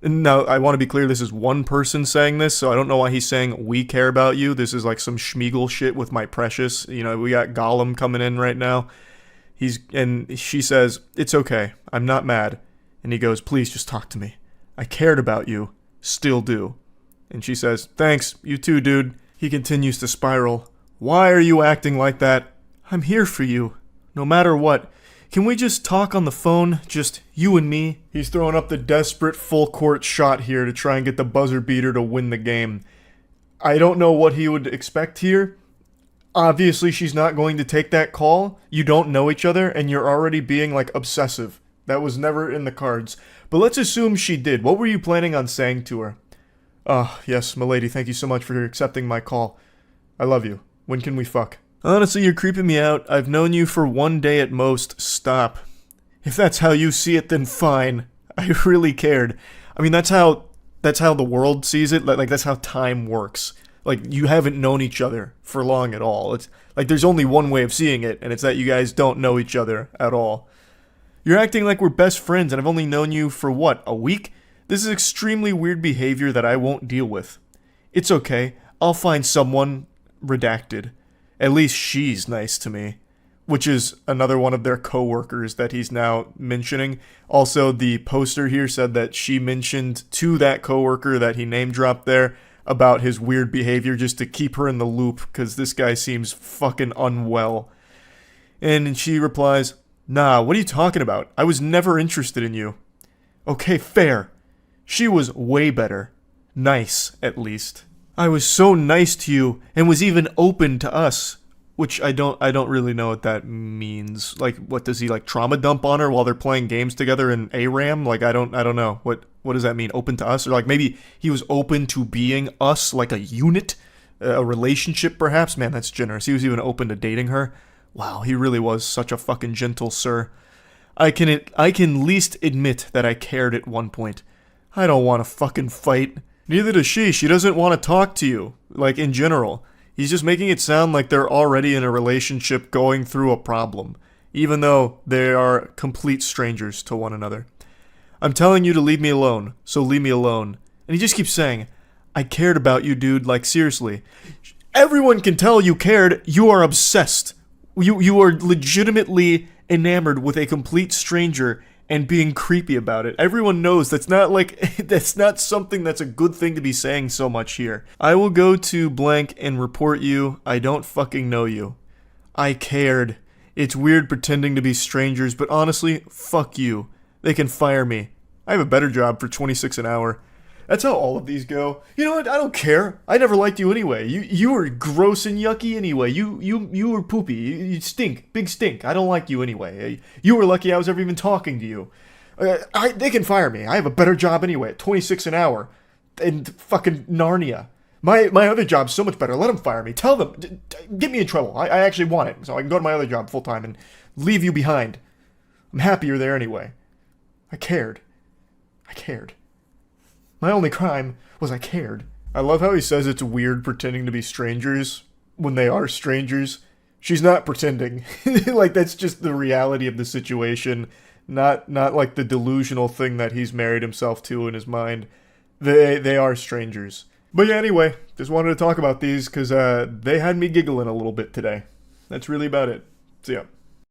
Now, I want to be clear, this is one person saying this, so I don't know why he's saying, "we care about you." This is like some Schmeagol shit with my precious. You know, we got Gollum coming in right now. And she says, "It's okay. I'm not mad." And he goes, "Please just talk to me. I cared about you. Still do." And she says, "Thanks. You too, dude." He continues to spiral. "Why are you acting like that? I'm here for you. No matter what. Can we just talk on the phone? Just you and me?" He's throwing up the desperate full court shot here to try and get the buzzer beater to win the game. I don't know what he would expect here. Obviously, she's not going to take that call. You don't know each other, and you're already being, like, obsessive. That was never in the cards. But let's assume she did. What were you planning on saying to her? Yes, milady, thank you so much for accepting my call. I love you. When can we fuck?" "Honestly, you're creeping me out. I've known you for 1 day at most. Stop." "If that's how you see it, then fine. I really cared." I mean, that's how the world sees it. Like that's how time works. Like, you haven't known each other for long at all. It's like there's only one way of seeing it, and it's that you guys don't know each other at all. "You're acting like we're best friends, and I've only known you for what, a week? This is extremely weird behavior that I won't deal with." "It's okay. I'll find someone redacted. At least she's nice to me." Which is another one of their co-workers that he's now mentioning. Also, the poster here said that she mentioned to that co-worker that he name-dropped there about his weird behavior just to keep her in the loop, because this guy seems fucking unwell. And she replies, "Nah, what are you talking about? I was never interested in you." "Okay, fair. She was way better. Nice, at least. I was so nice to you and was even open to us." Which I don't really know what that means. Like, what does he, like, trauma dump on her while they're playing games together in ARAM? Like, I don't know. What does that mean? Open to us? Or like maybe he was open to being us, like a unit, a relationship perhaps? Man, that's generous. He was even open to dating her. Wow, he really was such a fucking gentle sir. I can least admit that I cared at one point. I don't want to fucking fight. Neither does she. She doesn't want to talk to you, like, in general. He's just making it sound like they're already in a relationship going through a problem, even though they are complete strangers to one another. "I'm telling you to leave me alone, so leave me alone." And he just keeps saying, "I cared about you, dude, like, seriously. Everyone can tell you cared. You are obsessed. You are legitimately enamored with a complete stranger, and being creepy about it. Everyone knows that's not like that's not something that's a good thing to be saying so much here. I will go to blank and report you. I don't fucking know you. I cared. It's weird pretending to be strangers, but honestly, fuck you. They can fire me. I have a better job for $26 an hour. That's how all of these go. You know what? I don't care. I never liked you anyway. You were gross and yucky anyway. You were poopy. You stink. Big stink. I don't like you anyway. You were lucky I was ever even talking to you. They can fire me. I have a better job anyway at $26 an hour. In fucking Narnia. My other job's so much better. Let them fire me. Tell them. Get me in trouble. I actually want it. So I can go to my other job full time and leave you behind. I'm happier there anyway. I cared. My only crime was I cared. I love how he says it's weird pretending to be strangers when they are strangers. She's not pretending. Like, that's just the reality of the situation. Not like the delusional thing that he's married himself to in his mind. They are strangers. But yeah, anyway, just wanted to talk about these because they had me giggling a little bit today. That's really about it. See ya.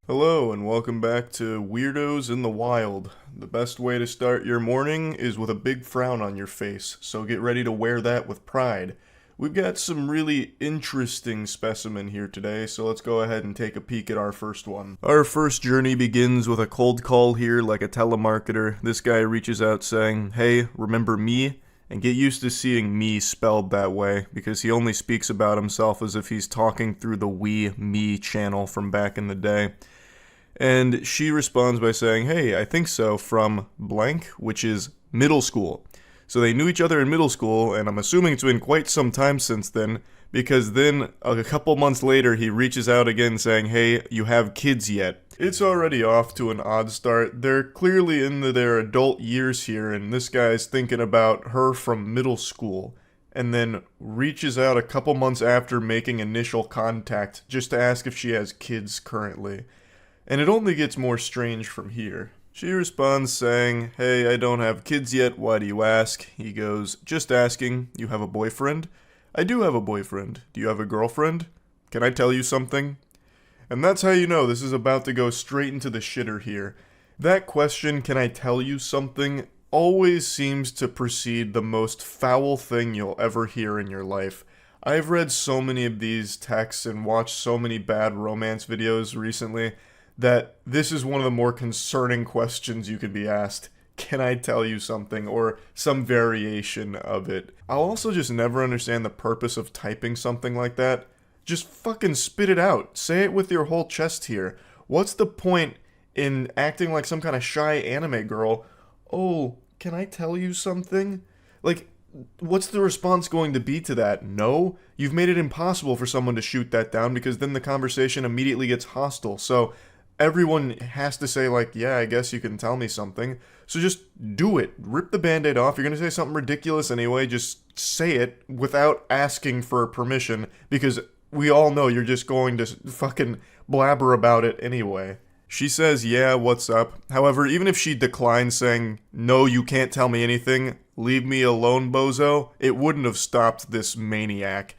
Hello, and welcome back to Weirdos in the Wild. The best way to start your morning is with a big frown on your face, so get ready to wear that with pride. We've got some really interesting specimen here today, so let's go ahead and take a peek at our first one. Our first journey begins with a cold call here like a telemarketer. This guy reaches out saying, "Hey, remember me?" And get used to seeing me spelled that way, because he only speaks about himself as if he's talking through the We Me channel from back in the day. And she responds by saying, "Hey, I think so," from blank, which is middle school. So they knew each other in middle school, and I'm assuming it's been quite some time since then, because then a couple months later he reaches out again saying, "Hey, you have kids yet?" It's already off to an odd start. They're clearly in their adult years here, and this guy's thinking about her from middle school, and then reaches out a couple months after making initial contact just to ask if she has kids currently. And it only gets more strange from here. She responds saying, "Hey, I don't have kids yet, why do you ask?" He goes, "Just asking, you have a boyfriend?" "I do have a boyfriend. Do you have a girlfriend? Can I tell you something?" And that's how you know this is about to go straight into the shitter here. That question, "Can I tell you something?" always seems to precede the most foul thing you'll ever hear in your life. I've read so many of these texts and watched so many bad romance videos recently that this is one of the more concerning questions you could be asked. Can I tell you something? Or some variation of it. I'll also just never understand the purpose of typing something like that. Just fucking spit it out. Say it with your whole chest here. What's the point in acting like some kind of shy anime girl? "Oh, can I tell you something?" Like, what's the response going to be to that? No? You've made it impossible for someone to shoot that down because then the conversation immediately gets hostile. So everyone has to say, like, "Yeah, I guess you can tell me something." So just do it. Rip the band-aid off. You're going to say something ridiculous anyway. Just say it without asking for permission, because we all know you're just going to fucking blabber about it anyway. She says, "Yeah, what's up?" However, even if she declines saying, "No, you can't tell me anything, leave me alone, bozo," it wouldn't have stopped this maniac.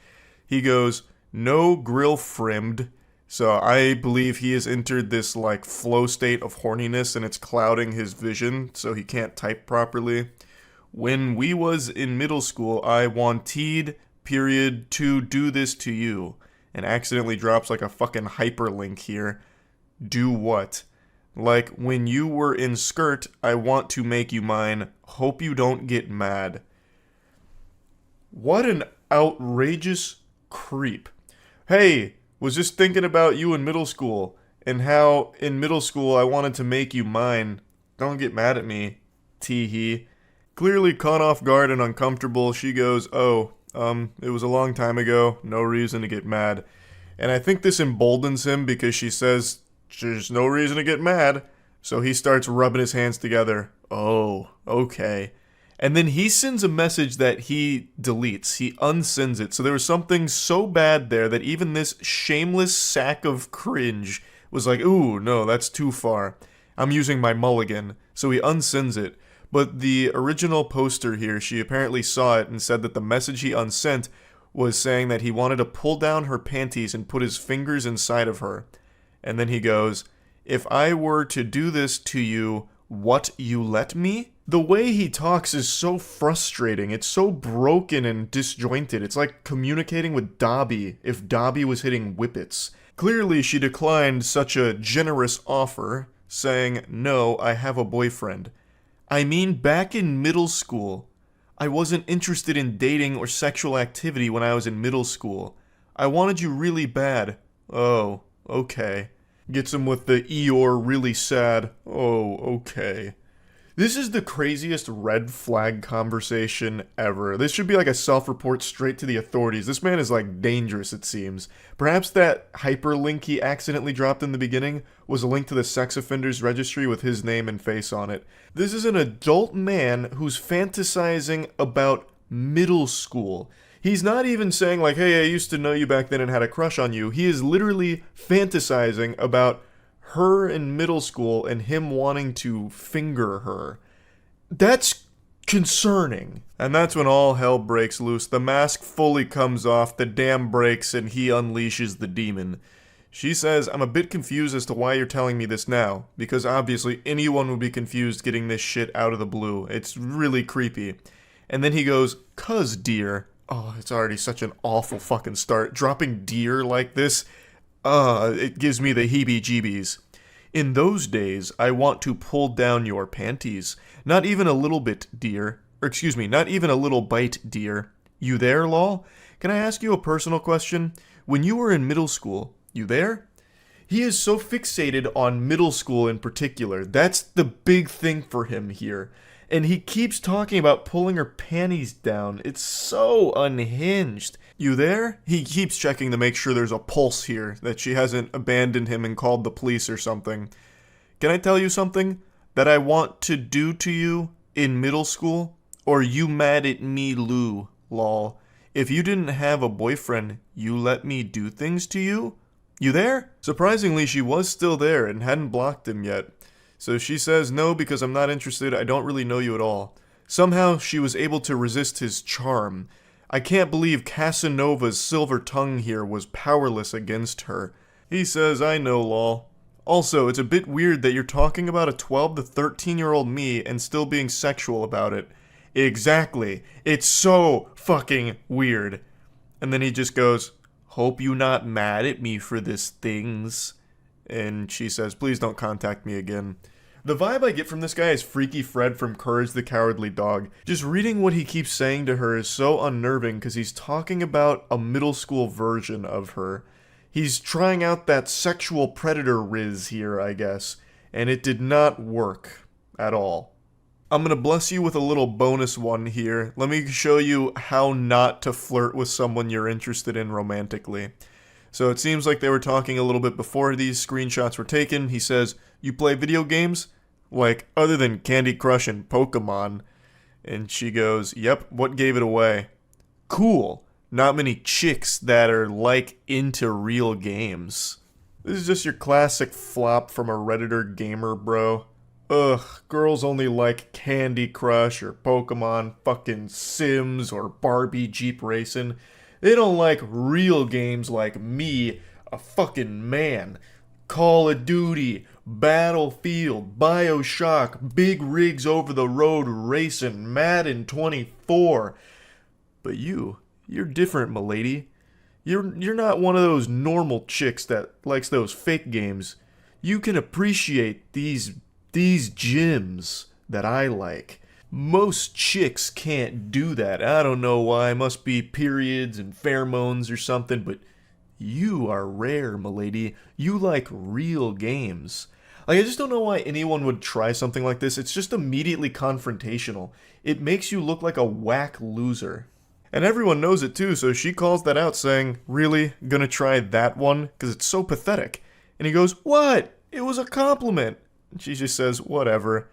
He goes, "No grill frimmed." So I believe he has entered this, like, flow state of horniness, and it's clouding his vision, so he can't type properly. "When we was in middle school, I wanted, period, to do this to you." And accidentally drops, like, a fucking hyperlink here. Do what? Like, "When you were in skirt, I want to make you mine. Hope you don't get mad." What an outrageous creep. "Hey, was just thinking about you in middle school, and how in middle school I wanted to make you mine. Don't get mad at me, tee-hee." Clearly caught off guard and uncomfortable, she goes, "Oh, it was a long time ago, no reason to get mad." And I think this emboldens him because she says, "There's no reason to get mad." So he starts rubbing his hands together. Oh, okay. And then he sends a message that he deletes. He unsends it. So there was something so bad there that even this shameless sack of cringe was like, "Ooh, no, that's too far. I'm using my mulligan." So he unsends it. But the original poster here, she apparently saw it and said that the message he unsent was saying that he wanted to pull down her panties and put his fingers inside of her. And then he goes, "If I were to do this to you, What, you let me? The way he talks is so frustrating. It's so broken and disjointed. It's like communicating with Dobby if Dobby was hitting whippets. Clearly, she declined such a generous offer, saying, "No, I have a boyfriend." I mean, back in middle school. I wasn't interested in dating or sexual activity when I was in middle school. I wanted you really bad. Oh, okay. Gets him with the Eeyore really sad. Oh, okay. This is the craziest red flag conversation ever. This should be like a self-report straight to the authorities. This man is like dangerous, it seems. Perhaps that hyperlink he accidentally dropped in the beginning was a link to the sex offenders registry with his name and face on it. This is an adult man who's fantasizing about middle school. He's not even saying like, hey, I used to know you back then and had a crush on you. He is literally fantasizing about her in middle school and him wanting to finger her. That's concerning. And that's when all hell breaks loose. The mask fully comes off, the dam breaks, and he unleashes the demon. She says, I'm a bit confused as to why you're telling me this now, because obviously anyone would be confused getting this shit out of the blue. It's really creepy. And then he goes, "'Cause dear." Oh, it's already such an awful fucking start. Dropping dear like this, it gives me the heebie-jeebies. In those days, I want to pull down your panties. Not even a little bit, dear. Or excuse me, not even a little bite, dear. You there, lol? Can I ask you a personal question? When you were in middle school, you there? He is so fixated on middle school in particular. That's the big thing for him here. And he keeps talking about pulling her panties down. It's so unhinged. You there? He keeps checking to make sure there's a pulse here, that she hasn't abandoned him and called the police or something. Can I tell you something that I want to do to you in middle school? Or you mad at me, Lou, lol. If you didn't have a boyfriend, you let me do things to you? You there? Surprisingly, she was still there and hadn't blocked him yet. So she says, no, because I'm not interested, I don't really know you at all. Somehow, she was able to resist his charm. I can't believe Casanova's silver tongue here was powerless against her. He says, I know, lol. Also, it's a bit weird that you're talking about a 12 to 13-year-old me and still being sexual about it. Exactly. It's so fucking weird. And then he just goes, hope you not mad at me for this things. And she says, please don't contact me again. The vibe I get from this guy is Freaky Fred from Courage the Cowardly Dog. Just reading what he keeps saying to her is so unnerving because he's talking about a middle school version of her. He's trying out that sexual predator riz here, I guess, and it did not work at all. I'm gonna bless you with a little bonus one here. Let me show you how not to flirt with someone you're interested in romantically. So it seems like they were talking a little bit before these screenshots were taken. He says, you play video games? Like, other than Candy Crush and Pokemon. And she goes, yep, what gave it away? Cool. Not many chicks that are, like, into real games. This is just your classic flop from a Redditor gamer, bro. Ugh, girls only like Candy Crush or Pokemon, fucking Sims or Barbie Jeep Racing. They don't like real games like me, a fucking man. Call of Duty, Battlefield, BioShock, Big Rigs Over the Road Racing, Madden 24. But you're different, m'lady. You're not one of those normal chicks that likes those fake games. You can appreciate these gems that I like. Most chicks can't do that. I don't know why. Must be periods and pheromones or something, but you are rare, m'lady. You like real games. Like, I just don't know why anyone would try something like this. It's just immediately confrontational. It makes you look like a whack loser. And everyone knows it too, so she calls that out saying, really? Gonna try that one? Because it's so pathetic. And he goes, what? It was a compliment. And she just says, whatever.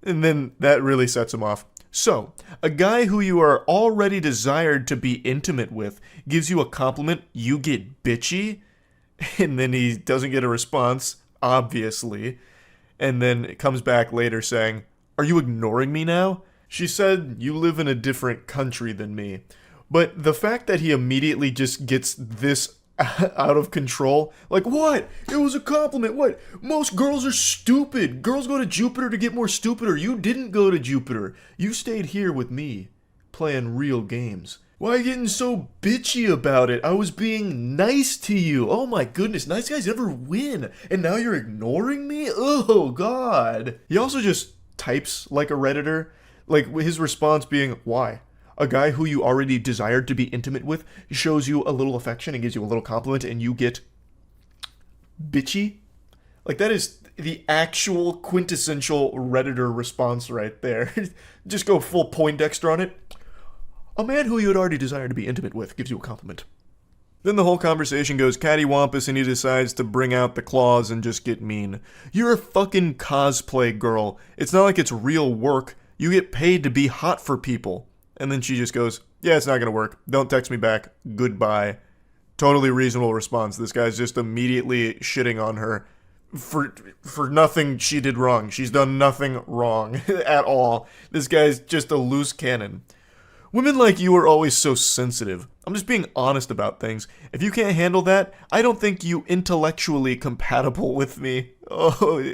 And then that really sets him off. So, a guy who you are already desired to be intimate with gives you a compliment, you get bitchy? And then he doesn't get a response, obviously. And then it comes back later saying, are you ignoring me now? She said, you live in a different country than me. But the fact that he immediately just gets this out of control. Like, what? It was a compliment. What? Most girls are stupid. Girls go to Jupiter to get more stupider. You didn't go to Jupiter. You stayed here with me, playing real games. Why are you getting so bitchy about it? I was being nice to you. Oh my goodness, nice guys never win. And now you're ignoring me? Oh god. He also just types like a Redditor. Like, his response being, why? A guy who you already desired to be intimate with shows you a little affection and gives you a little compliment and you get bitchy? Like, that is the actual quintessential Redditor response right there. Just go full Poindexter on it. A man who you had already desired to be intimate with gives you a compliment. Then the whole conversation goes cattywampus and he decides to bring out the claws and just get mean. You're a fucking cosplay girl. It's not like it's real work. You get paid to be hot for people. And then she just goes, yeah, it's not gonna work. Don't text me back. Goodbye. Totally reasonable response. This guy's just immediately shitting on her for nothing she did wrong. She's done nothing wrong at all. This guy's just a loose cannon. Women like you are always so sensitive. I'm just being honest about things. If you can't handle that, I don't think you intellectually compatible with me. Oh,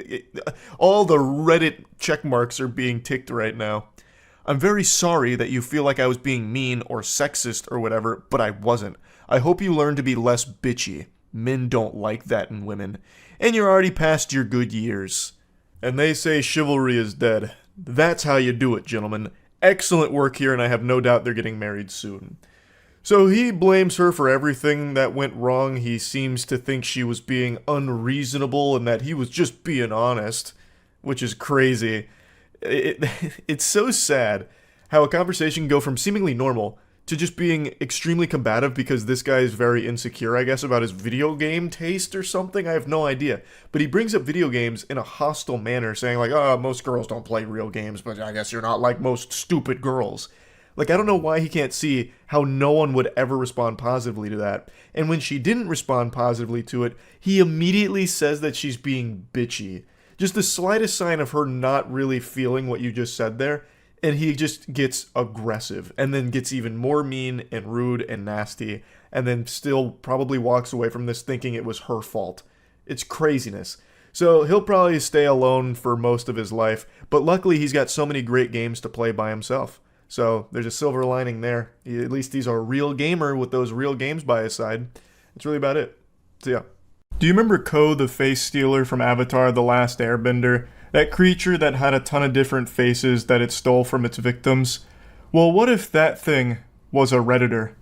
all the Reddit check marks are being ticked right now. I'm very sorry that you feel like I was being mean or sexist or whatever, but I wasn't. I hope you learn to be less bitchy. Men don't like that in women. And you're already past your good years. And they say chivalry is dead. That's how you do it, gentlemen. Excellent work here, and I have no doubt they're getting married soon. So he blames her for everything that went wrong. He seems to think she was being unreasonable and that he was just being honest, which is crazy. It's so sad how a conversation can go from seemingly normal to just being extremely combative because this guy is very insecure, I guess, about his video game taste or something. I have no idea. But he brings up video games in a hostile manner, saying like, oh, most girls don't play real games, but I guess you're not like most stupid girls. Like, I don't know why he can't see how no one would ever respond positively to that. And when she didn't respond positively to it, he immediately says that she's being bitchy. Just the slightest sign of her not really feeling what you just said there, and he just gets aggressive, and then gets even more mean and rude and nasty, and then still probably walks away from this thinking it was her fault. It's craziness. So he'll probably stay alone for most of his life, but luckily he's got so many great games to play by himself. So there's a silver lining there. At least he's a real gamer with those real games by his side. That's really about it. So yeah. Do you remember Ko, the face stealer from Avatar: The Last Airbender? That creature that had a ton of different faces that it stole from its victims? Well, what if that thing was a Redditor?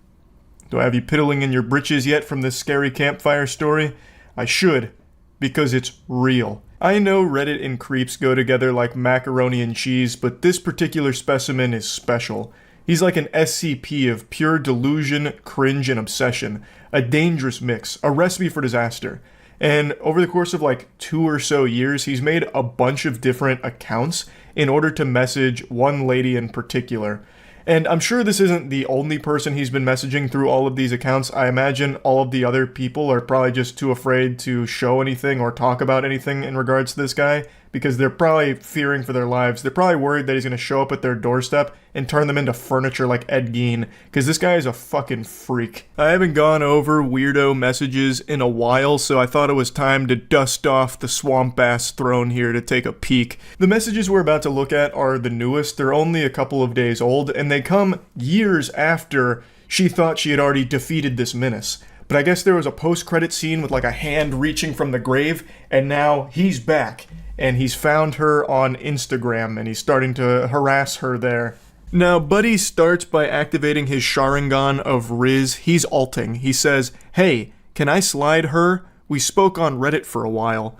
Do I have you piddling in your britches yet from this scary campfire story? I should, because it's real. I know Reddit and creeps go together like macaroni and cheese, but this particular specimen is special. He's like an SCP of pure delusion, cringe, and obsession. A dangerous mix, a recipe for disaster. And over the course of like 2 or so years, he's made a bunch of different accounts in order to message one lady in particular. And I'm sure this isn't the only person he's been messaging through all of these accounts. I imagine all of the other people are probably just too afraid to show anything or talk about anything in regards to this guy, because they're probably fearing for their lives. They're probably worried that he's going to show up at their doorstep and turn them into furniture like Ed Gein, because this guy is a fucking freak. I haven't gone over weirdo messages in a while, so I thought it was time to dust off the swamp ass throne here to take a peek. The messages we're about to look at are the newest. They're only a couple of days old, and they come years after she thought she had already defeated this menace. But I guess there was a post-credit scene with like a hand reaching from the grave, and now he's back. And he's found her on Instagram, and he's starting to harass her there. Now, Buddy starts by activating his Sharingan of Riz. He's alting. He says, hey, can I slide her? We spoke on Reddit for a while.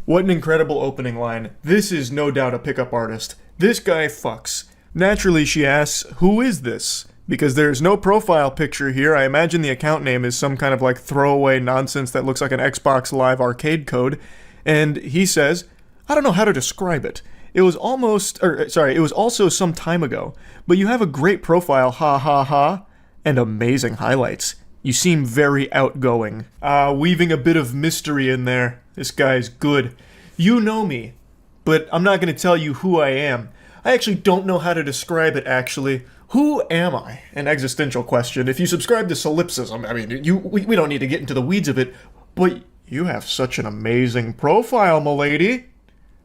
What an incredible opening line. This is no doubt a pickup artist. This guy fucks. Naturally, she asks, who is this? Because there's no profile picture here. I imagine the account name is some kind of like throwaway nonsense that looks like an Xbox Live arcade code. And he says, I don't know how to describe it. It was also some time ago, but you have a great profile, ha ha ha, and amazing highlights. You seem very outgoing. Weaving a bit of mystery in there. This guy's good. You know me, but I'm not going to tell you who I am. I actually don't know how to describe it, actually. Who am I? An existential question. If you subscribe to solipsism, I mean, we don't need to get into the weeds of it, but you have such an amazing profile, m'lady.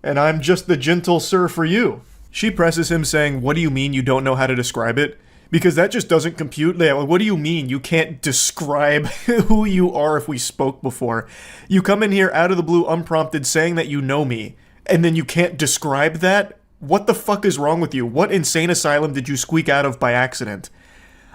And I'm just the gentle sir for you. She presses him saying, what do you mean you don't know how to describe it? Because that just doesn't compute. What do you mean you can't describe who you are if we spoke before? You come in here out of the blue unprompted saying that you know me, and then you can't describe that? What the fuck is wrong with you? What insane asylum did you squeak out of by accident?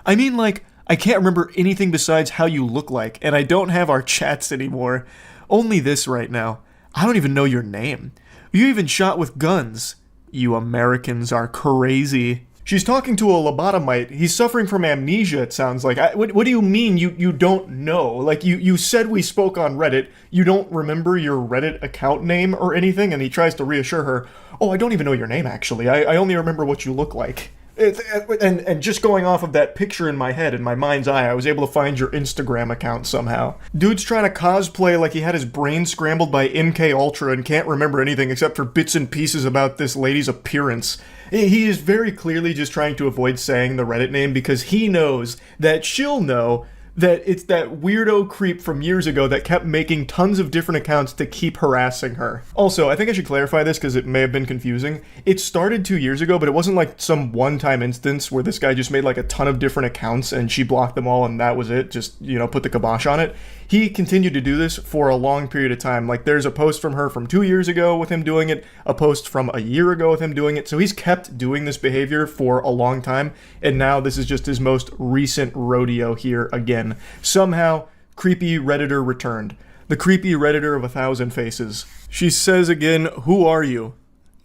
I mean, like, I can't remember anything besides how you look like, and I don't have our chats anymore. Only this right now. I don't even know your name. You even shot with guns. You Americans are crazy. She's talking to a lobotomite. He's suffering from amnesia, it sounds like. What do you mean you don't know? Like, you said we spoke on Reddit. You don't remember your Reddit account name or anything? And he tries to reassure her, oh, I don't even know your name, actually. I only remember what you look like. And just going off of that picture in my head, in my mind's eye, I was able to find your Instagram account somehow. Dude's trying to cosplay like he had his brain scrambled by MK Ultra and can't remember anything except for bits and pieces about this lady's appearance. He is very clearly just trying to avoid saying the Reddit name because he knows that she'll know that it's that weirdo creep from years ago that kept making tons of different accounts to keep harassing her. Also, I think I should clarify this because it may have been confusing. It started 2 years ago, but it wasn't like some one-time instance where this guy just made like a ton of different accounts and she blocked them all and that was it, just, put the kibosh on it. He continued to do this for a long period of time. Like, there's a post from her from 2 years ago with him doing it, a post from a year ago with him doing it. So he's kept doing this behavior for a long time, and now this is just his most recent rodeo here again. Somehow, creepy Redditor returned. The creepy Redditor of 1,000 faces. She says again, who are you?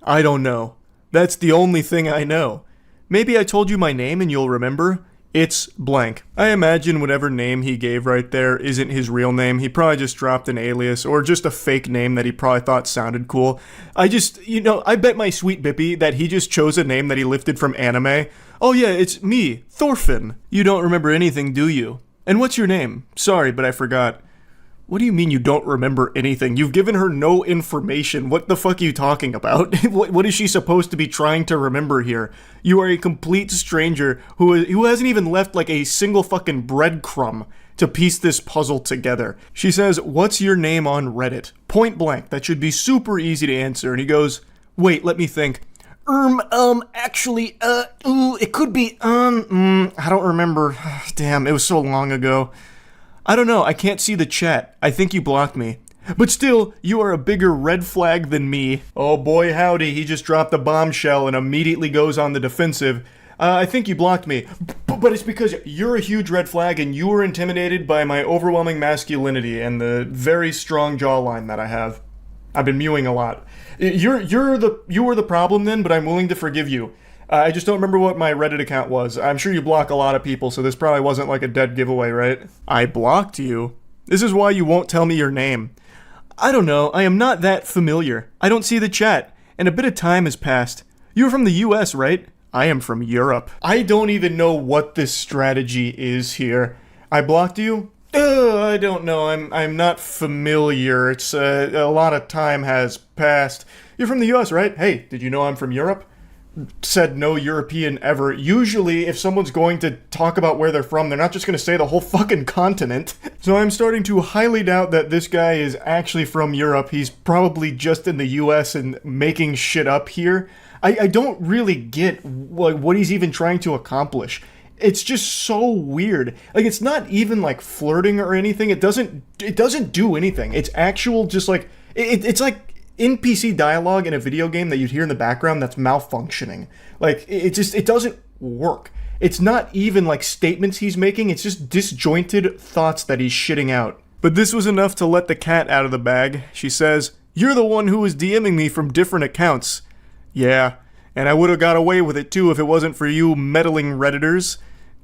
I don't know. That's the only thing I know. Maybe I told you my name and you'll remember. It's blank. I imagine whatever name he gave right there isn't his real name. He probably just dropped an alias or just a fake name that he probably thought sounded cool. I bet my sweet Bippy that he just chose a name that he lifted from anime. Oh yeah, it's me, Thorfinn. You don't remember anything, do you? And what's your name? Sorry, but I forgot. What do you mean you don't remember anything? You've given her no information. What the fuck are you talking about? What is she supposed to be trying to remember here? You are a complete stranger who hasn't even left like a single fucking breadcrumb to piece this puzzle together. She says, what's your name on Reddit? Point blank. That should be super easy to answer. And he goes, wait, let me think. Actually, it could be, I don't remember. Damn, it was so long ago. I don't know, I can't see the chat. I think you blocked me. But still, you are a bigger red flag than me. Oh boy howdy, he just dropped a bombshell and immediately goes on the defensive. I think you blocked me. But it's because you're a huge red flag and you were intimidated by my overwhelming masculinity and the very strong jawline that I have. I've been mewing a lot. You were the problem then, but I'm willing to forgive you. I just don't remember what my Reddit account was. I'm sure you block a lot of people, so this probably wasn't like a dead giveaway, right? I blocked you? This is why you won't tell me your name. I don't know, I am not that familiar. I don't see the chat, and a bit of time has passed. You're from the US, right? I am from Europe. I don't even know what this strategy is here. I blocked you? I don't know, I'm not familiar. It's, a lot of time has passed. You're from the US, right? Hey, did you know I'm from Europe? Said no European ever. Usually, if someone's going to talk about where they're from, they're not just going to say the whole fucking continent. So I'm starting to highly doubt that this guy is actually from Europe. He's probably just in the US and making shit up here. I don't really get what he's even trying to accomplish. It's just so weird. Like, it's not even like flirting or anything. It doesn't do anything. It's actual just like it's like NPC dialogue in a video game that you'd hear in the background that's malfunctioning. Like, it doesn't work. It's not even like statements he's making, it's just disjointed thoughts that he's shitting out. But this was enough to let the cat out of the bag. She says, you're the one who was DMing me from different accounts. Yeah, and I would have got away with it too if it wasn't for you meddling Redditors.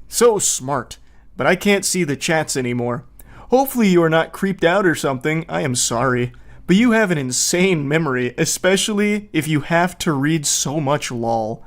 So smart, but I can't see the chats anymore. Hopefully you are not creeped out or something, I am sorry. But you have an insane memory, especially if you have to read so much lol.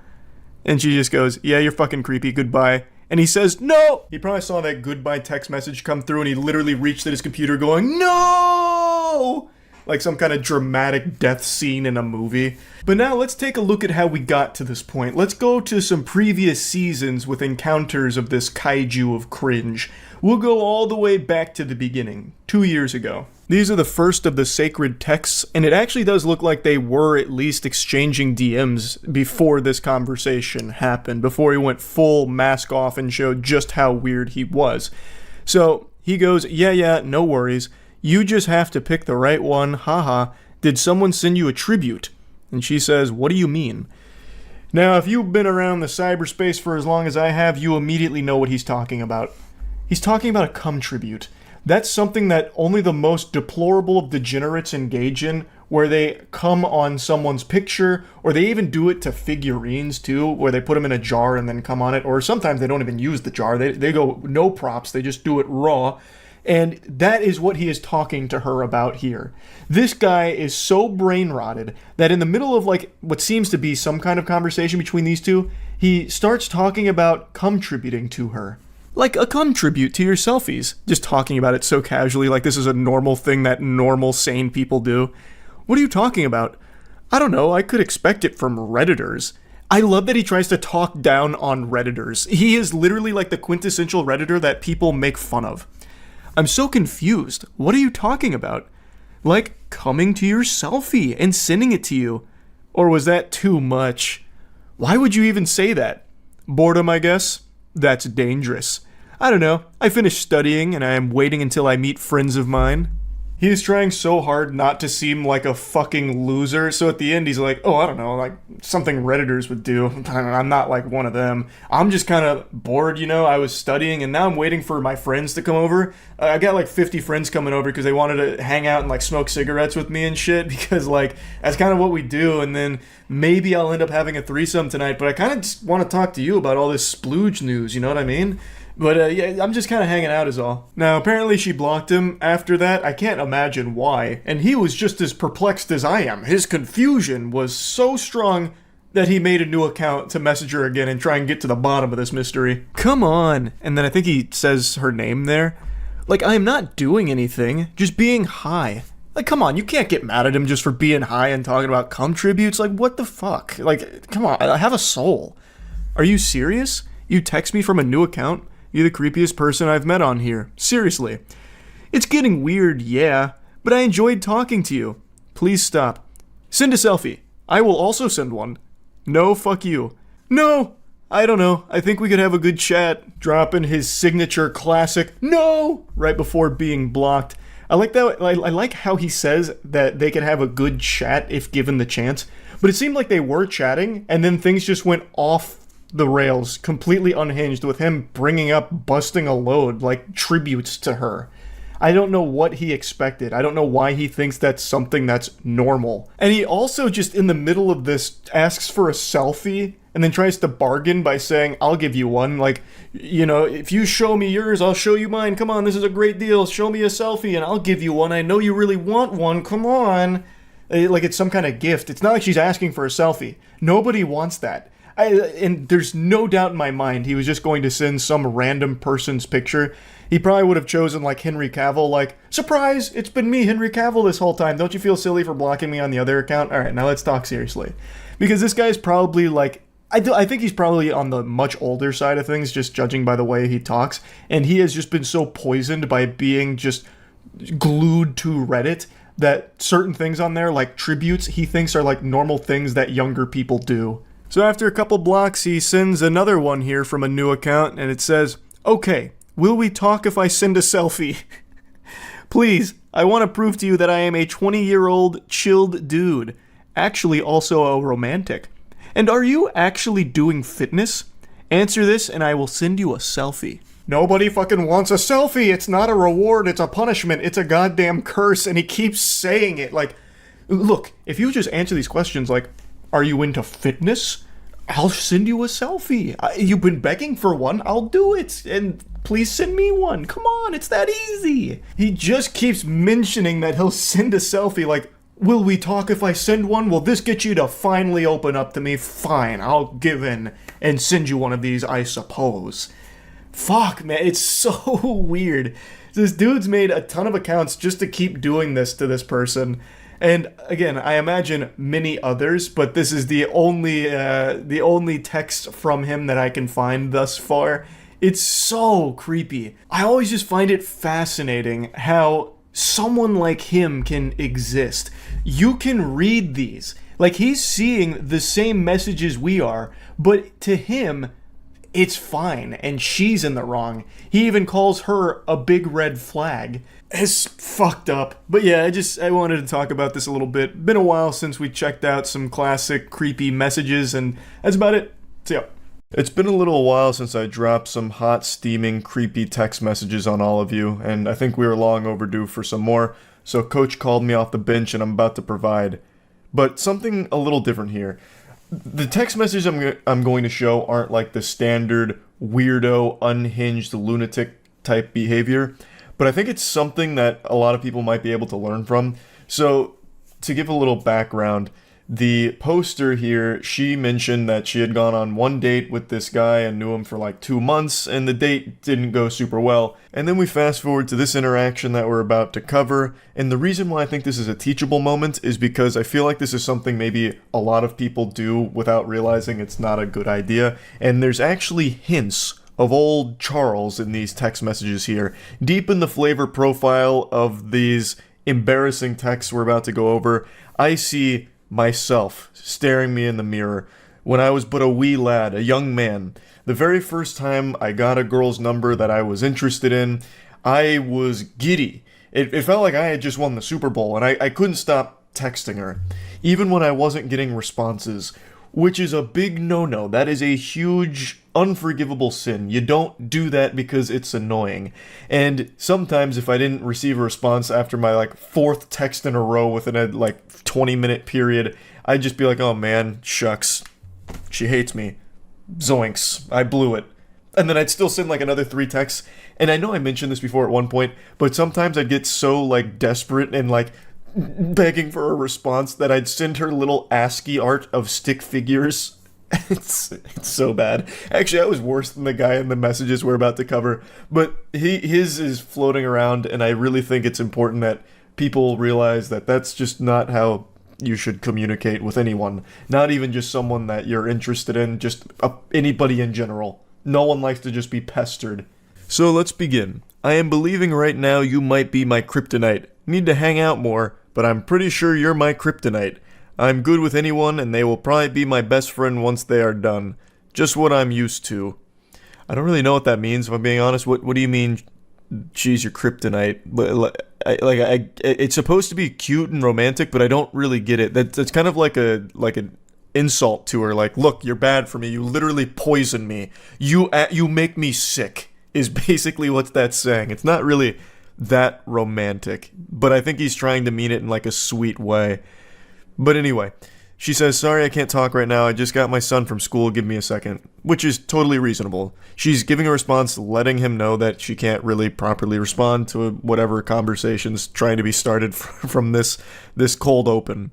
And she just goes, yeah, you're fucking creepy, goodbye. And he says, no! He probably saw that goodbye text message come through and he literally reached at his computer going, no! like some kind of dramatic death scene in a movie. But now let's take a look at how we got to this point. Let's go to some previous seasons with encounters of this kaiju of cringe. We'll go all the way back to the beginning, 2 years ago. These are the first of the sacred texts, and it actually does look like they were at least exchanging DMs before this conversation happened, before he went full mask off and showed just how weird he was. So he goes, yeah, no worries. You just have to pick the right one, haha. Did someone send you a tribute? And she says, what do you mean? Now, if you've been around the cyberspace for as long as I have, you immediately know what he's talking about. He's talking about a cum tribute. That's something that only the most deplorable of degenerates engage in, where they come on someone's picture, or they even do it to figurines too, where they put them in a jar and then come on it, or sometimes they don't even use the jar. They go no props, they just do it raw. And that is what he is talking to her about here. This guy is so brain rotted that in the middle of like what seems to be some kind of conversation between these two, he starts talking about cum tributing to her. Like a cum tribute to your selfies. Just talking about it so casually, like this is a normal thing that normal, sane people do. What are you talking about? I don't know, I could expect it from Redditors. I love that he tries to talk down on Redditors. He is literally like the quintessential Redditor that people make fun of. I'm so confused. What are you talking about? Like coming to your selfie and sending it to you. Or was that too much? Why would you even say that? Boredom, I guess? That's dangerous. I don't know. I finished studying and I am waiting until I meet friends of mine. He is trying so hard not to seem like a fucking loser, so at the end he's like, oh, I don't know, like something Redditors would do. I'm not like one of them. I'm just kind of bored, you know, I was studying and now I'm waiting for my friends to come over. I got like 50 friends coming over because they wanted to hang out and like smoke cigarettes with me and shit, because like that's kind of what we do, and then maybe I'll end up having a threesome tonight, but I kind of just want to talk to you about all this splooge news, you know what I mean? But yeah, I'm just kind of hanging out is all. Now, apparently she blocked him after that. I can't imagine why. And he was just as perplexed as I am. His confusion was so strong that he made a new account to message her again and try and get to the bottom of this mystery. Come on. And then I think he says her name there. Like, I am not doing anything, just being high. Like, come on, you can't get mad at him just for being high and talking about cum tributes. Like, what the fuck? Like, come on, I have a soul. Are you serious? You text me from a new account? You're the creepiest person I've met on here. Seriously. It's getting weird, yeah, but I enjoyed talking to you. Please stop. Send a selfie. I will also send one. No, fuck you. No! I don't know. I think we could have a good chat. Dropping his signature classic, no! Right before being blocked. I like that. I like how he says that they can have a good chat if given the chance. But it seemed like they were chatting, and then things just went off the rails, completely unhinged, with him bringing up busting a load, like tributes to her. I don't know what he expected. I don't know why he thinks that's something that's normal. And he also just in the middle of this asks for a selfie and then tries to bargain by saying, I'll give you one. Like, you know, if you show me yours, I'll show you mine. Come on, this is a great deal. Show me a selfie and I'll give you one. I know you really want one. Come on. Like it's some kind of gift. It's not like she's asking for a selfie. Nobody wants that. And there's no doubt in my mind he was just going to send some random person's picture. He probably would have chosen like Henry Cavill, like, surprise, it's been me, Henry Cavill, this whole time. Don't you feel silly for blocking me on the other account? All right, now let's talk seriously. Because this guy's probably like, I think he's probably on the much older side of things, just judging by the way he talks. And he has just been so poisoned by being just glued to Reddit that certain things on there, like tributes, he thinks are like normal things that younger people do. So after a couple blocks, he sends another one here from a new account, and it says, okay, will we talk if I send a selfie? Please, I want to prove to you that I am a 20-year-old chilled dude, actually also a romantic. And are you actually doing fitness? Answer this and I will send you a selfie. Nobody fucking wants a selfie. It's not a reward, it's a punishment, it's a goddamn curse, and he keeps saying it. Like, look, if you just answer these questions like, are you into fitness? I'll send you a selfie. You've been begging for one. I'll do it. And please send me one. Come on, it's that easy. He just keeps mentioning that he'll send a selfie. Like, will we talk if I send one? Will this get you to finally open up to me? Fine, I'll give in and send you one of these, I suppose. Fuck, man, it's so weird. This dude's made a ton of accounts just to keep doing this to this person. And again, I imagine many others, but this is the only text from him that I can find thus far. It's so creepy. I always just find it fascinating how someone like him can exist. You can read these. Like, he's seeing the same messages we are, but to him, it's fine, and she's in the wrong. He even calls her a big red flag. It's fucked up. But yeah, I wanted to talk about this a little bit. Been a while since we checked out some classic creepy messages, and that's about it. See ya. It's been a little while since I dropped some hot, steaming, creepy text messages on all of you, and I think we are long overdue for some more, so Coach called me off the bench and I'm about to provide. But something a little different here. The text messages I'm going to show aren't like the standard weirdo, unhinged, lunatic type behavior, but I think it's something that a lot of people might be able to learn from. So, to give a little background, the poster here, she mentioned that she had gone on one date with this guy and knew him for like 2 months, and the date didn't go super well. And then we fast forward to this interaction that we're about to cover, and the reason why I think this is a teachable moment is because I feel like this is something maybe a lot of people do without realizing it's not a good idea, and there's actually hints of old Charles in these text messages here. Deep in the flavor profile of these embarrassing texts we're about to go over, I see myself staring me in the mirror when I was but a wee lad, a young man. The very first time I got a girl's number that I was interested in, I was giddy. It felt like I had just won the Super Bowl, and I couldn't stop texting her, even when I wasn't getting responses, which is a big no-no. That is a huge, unforgivable sin. You don't do that because it's annoying. And sometimes if I didn't receive a response after my like 4th text in a row within a like 20-minute period, I'd just be like, oh man, shucks, she hates me. Zoinks, I blew it. And then I'd still send like another 3 texts. And I know I mentioned this before at one point, but sometimes I'd get so like desperate and like begging for a response that I'd send her little ASCII art of stick figures. It's so bad. Actually, I was worse than the guy in the messages we're about to cover, but his is floating around, and I really think it's important that people realize that that's just not how you should communicate with anyone. Not even just someone that you're interested in, just anybody in general. No one likes to just be pestered. So let's begin. I am believing right now you might be my kryptonite. Need to hang out more, but I'm pretty sure you're my kryptonite. I'm good with anyone, and they will probably be my best friend once they are done. Just what I'm used to. I don't really know what that means, if I'm being honest. What do you mean, she's your kryptonite? It's supposed to be cute and romantic, but I don't really get it. That's kind of like an insult to her. Like, look, you're bad for me. You literally poison me. You make me sick, is basically what that's saying. It's not really that romantic, but I think he's trying to mean it in like a sweet way. But anyway, she says, sorry I can't talk right now, I just got my son from school, give me a second, which is totally reasonable. She's giving a response letting him know that she can't really properly respond to whatever conversation's trying to be started from this cold open.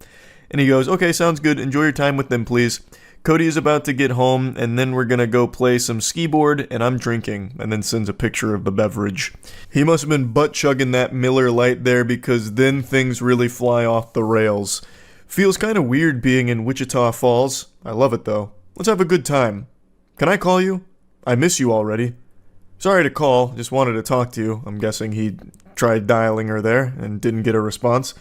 And he goes, okay, sounds good, enjoy your time with them please. Cody is about to get home, and then we're gonna go play some skee board, and I'm drinking, and then sends a picture of the beverage. He must have been butt-chugging that Miller Lite there, because then things really fly off the rails. Feels kinda weird being in Wichita Falls. I love it though. Let's have a good time. Can I call you? I miss you already. Sorry to call, just wanted to talk to you. I'm guessing he tried dialing her there, and didn't get a response.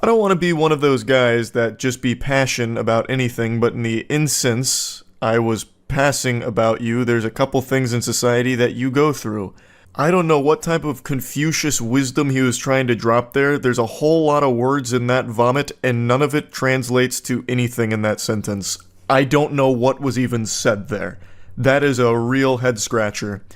I don't want to be one of those guys that just be passionate about anything, but in the instance I was passing about you, there's a couple things in society that you go through. I don't know what type of Confucius wisdom he was trying to drop there. There's a whole lot of words in that vomit, and none of it translates to anything in that sentence. I don't know what was even said there. That is a real head-scratcher.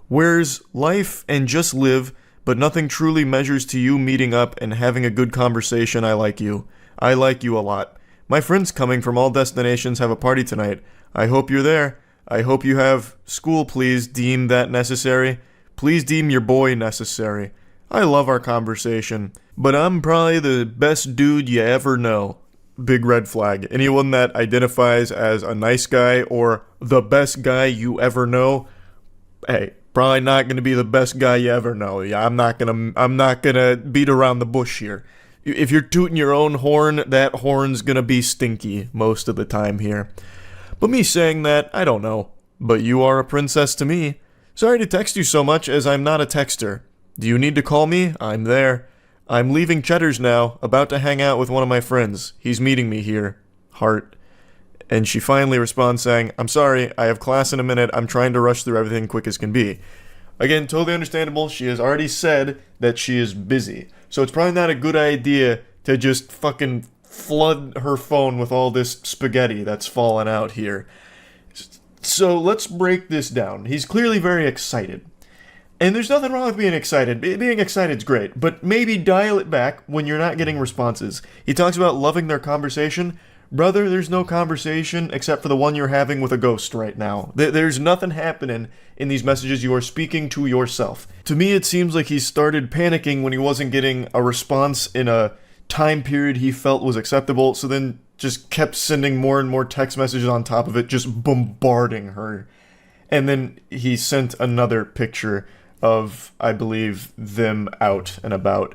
Where's life and just live, but nothing truly measures to you meeting up and having a good conversation. I like you. I like you a lot. My friends coming from all destinations have a party tonight. I hope you're there. I hope you have school, please deem that necessary. Please deem your boy necessary. I love our conversation, but I'm probably the best dude you ever know. Big red flag. Anyone that identifies as a nice guy or the best guy you ever know, hey, Probably not gonna be the best guy you ever know. Yeah, I'm not gonna beat around the bush here. If you're tooting your own horn, that horn's gonna be stinky most of the time here. But me saying that, I don't know. But you are a princess to me. Sorry to text you so much, as I'm not a texter. Do you need to call me? I'm there. I'm leaving Cheddar's now, about to hang out with one of my friends. He's meeting me here. Heart. And she finally responds saying, I'm sorry, I have class in a minute. I'm trying to rush through everything quick as can be. Again, totally understandable. She has already said that she is busy. So it's probably not a good idea to just fucking flood her phone with all this spaghetti that's fallen out here. So let's break this down. He's clearly very excited. And there's nothing wrong with being excited. Being excited's great, but maybe dial it back when you're not getting responses. He talks about loving their conversation. Brother, there's no conversation except for the one you're having with a ghost right now. There's nothing happening in these messages. You are speaking to yourself. To me, it seems like he started panicking when he wasn't getting a response in a time period he felt was acceptable, so then just kept sending more and more text messages on top of it, just bombarding her. And then he sent another picture of, I believe, them out and about.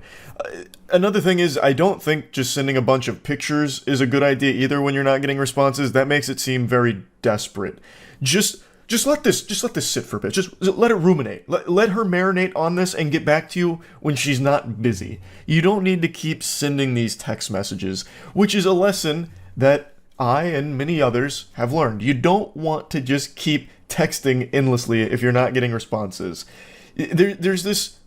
Another thing is, I don't think just sending a bunch of pictures is a good idea either when you're not getting responses. That makes it seem very desperate. Just let this sit for a bit. Just let it ruminate. Let her marinate on this and get back to you when she's not busy. You don't need to keep sending these text messages, which is a lesson that I and many others have learned. You don't want to just keep texting endlessly if you're not getting responses. There's this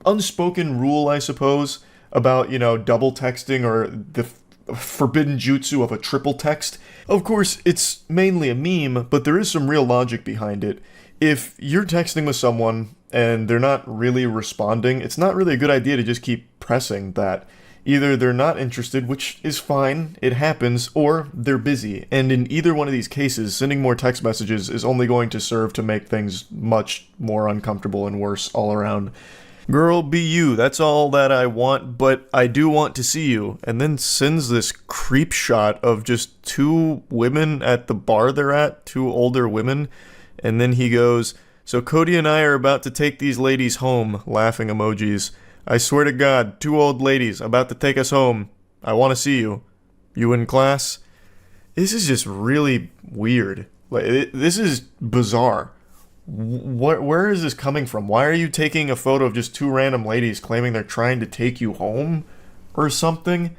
unspoken rule, I suppose, about, double texting or the forbidden jutsu of a triple text. Of course, it's mainly a meme, but there is some real logic behind it. If you're texting with someone and they're not really responding, it's not really a good idea to just keep pressing that. Either they're not interested, which is fine, it happens, or they're busy. And in either one of these cases, sending more text messages is only going to serve to make things much more uncomfortable and worse all around. Girl, be you, that's all that I want, but I do want to see you. And then sends this creep shot of just two women at the bar they're at, two older women. And then he goes, so Cody and I are about to take these ladies home, laughing emojis. I swear to God, two old ladies about to take us home. I want to see you. You in class? This is just really weird. This is bizarre. Where is this coming from? Why are you taking a photo of just two random ladies claiming they're trying to take you home or something?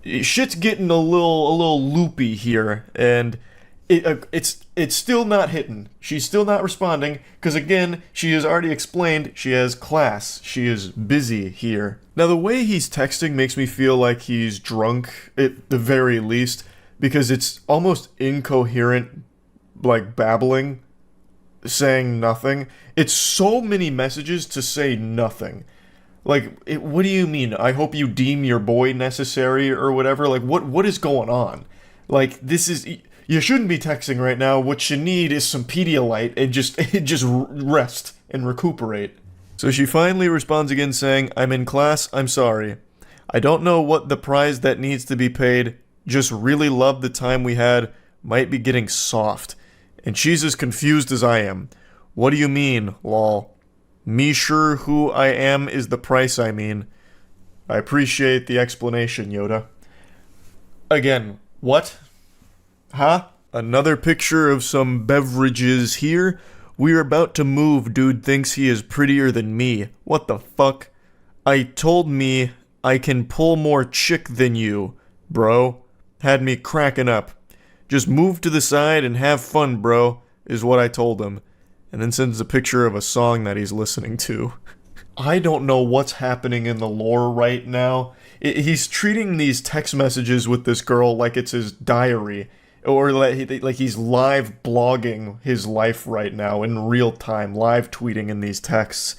Shit's getting a little loopy here, and it's still not hitting. She's still not responding, because again, she has already explained she has class. She is busy here. Now, the way he's texting makes me feel like he's drunk, at the very least, because it's almost incoherent, babbling, saying nothing. It's so many messages to say nothing. What do you mean? I hope you deem your boy necessary or whatever? What is going on? This is... You shouldn't be texting right now. What you need is some Pedialyte and just rest and recuperate. So she finally responds again saying, I'm in class, I'm sorry. I don't know what the price that needs to be paid. Just really love the time we had. Might be getting soft. And she's as confused as I am. What do you mean, lol? Me sure who I am is the price I mean. I appreciate the explanation, Yoda. Again, what? Huh? Another picture of some beverages here. We're about to move. Dude thinks he is prettier than me. What the fuck? I told me I can pull more chick than you, bro. Had me cracking up. Just move to the side and have fun, bro, is what I told him. And then sends a picture of a song that he's listening to. I don't know what's happening in the lore right now. He's treating these text messages with this girl like it's his diary. Or like he's live blogging his life right now in real time, live tweeting in these texts.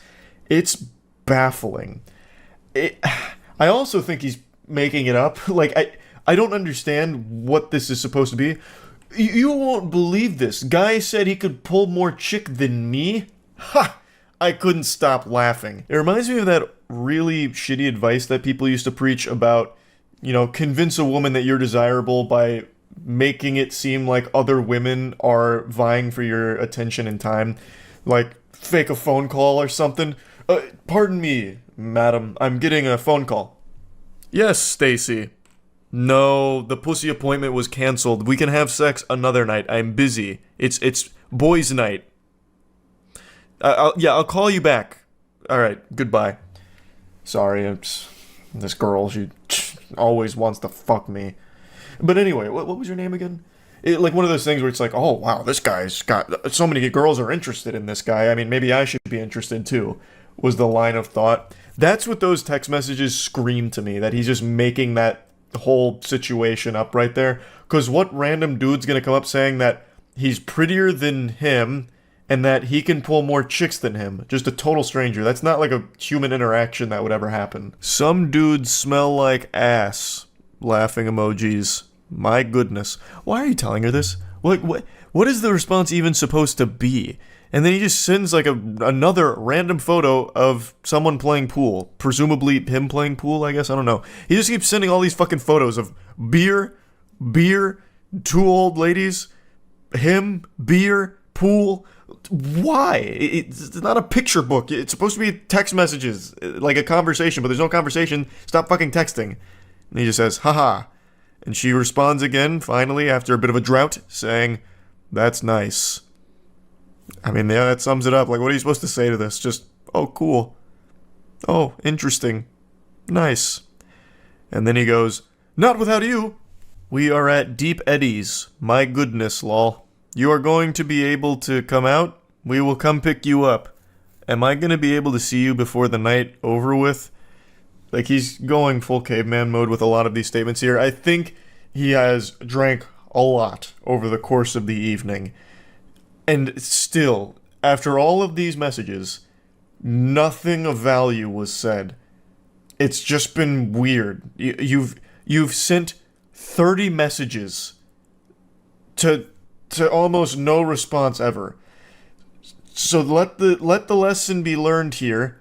It's baffling. I also think he's making it up. I don't understand what this is supposed to be. You won't believe this. Guy said he could pull more chick than me? Ha! I couldn't stop laughing. It reminds me of that really shitty advice that people used to preach about, convince a woman that you're desirable by making it seem like other women are vying for your attention and time. Like, fake a phone call or something. Pardon me, madam, I'm getting a phone call. Yes, Stacy. No, the pussy appointment was canceled. We can have sex another night. I'm busy. It's boys' night. I'll call you back. All right, goodbye. Sorry, it's this girl. She always wants to fuck me. But anyway, what was your name again? Like one of those things where it's like, oh wow, this guy's got so many girls are interested in this guy. I mean, maybe I should be interested too. Was the line of thought. That's what those text messages scream to me. That he's just making that whole situation up right there. Because what random dude's gonna come up saying that he's prettier than him and that he can pull more chicks than him? Just a total stranger. That's not like a human interaction that would ever happen. Some dudes smell like ass. Laughing emojis. My goodness. Why are you telling her this? What is the response even supposed to be? And then he just sends like another random photo of someone playing pool. Presumably him playing pool, I guess. I don't know. He just keeps sending all these fucking photos of beer, two old ladies, him, beer, pool. Why? It's not a picture book. It's supposed to be text messages, like a conversation, but there's no conversation. Stop fucking texting. And he just says, haha. And she responds again, finally, after a bit of a drought, saying, that's nice. I mean, yeah, that sums it up. Like, what are you supposed to say to this? Just, oh, cool. Oh, interesting. Nice. And then he goes, not without you. We are at Deep Eddies. My goodness, lol. You are going to be able to come out? We will come pick you up. Am I going to be able to see you before the night over with? Like, he's going full caveman mode with a lot of these statements here. I think he has drank a lot over the course of the evening. And still, after all of these messages, nothing of value was said. It's just been weird. You've sent 30 messages to almost no response ever. So let the lesson be learned here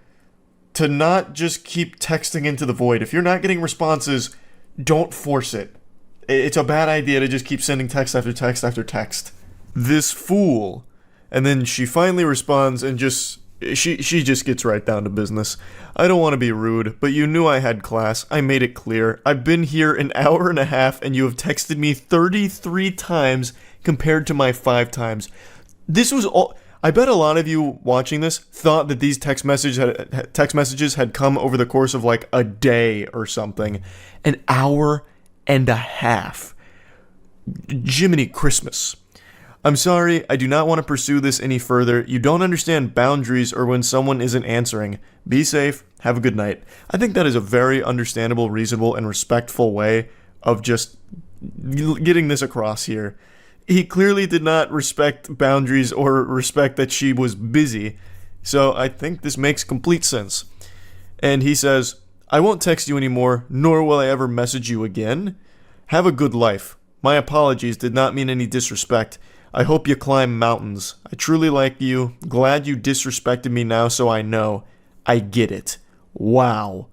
to not just keep texting into the void. If you're not getting responses, don't force it. It's a bad idea to just keep sending text after text after text. This fool. And then she finally responds and she just gets right down to business. I don't want to be rude, but you knew I had class. I made it clear. I've been here an hour and a half and you have texted me 33 times compared to my 5 times. This was all... I bet a lot of you watching this thought that these text messages had come over the course of like a day or something. An hour and a half. Jiminy Christmas. I'm sorry, I do not want to pursue this any further. You don't understand boundaries or when someone isn't answering. Be safe. Have a good night. I think that is a very understandable, reasonable, and respectful way of just getting this across here. He clearly did not respect boundaries or respect that she was busy, so I think this makes complete sense. And he says, I won't text you anymore, nor will I ever message you again. Have a good life. My apologies did not mean any disrespect. I hope you climb mountains. I truly like you. Glad you disrespected me now so I know. I get it. Wow.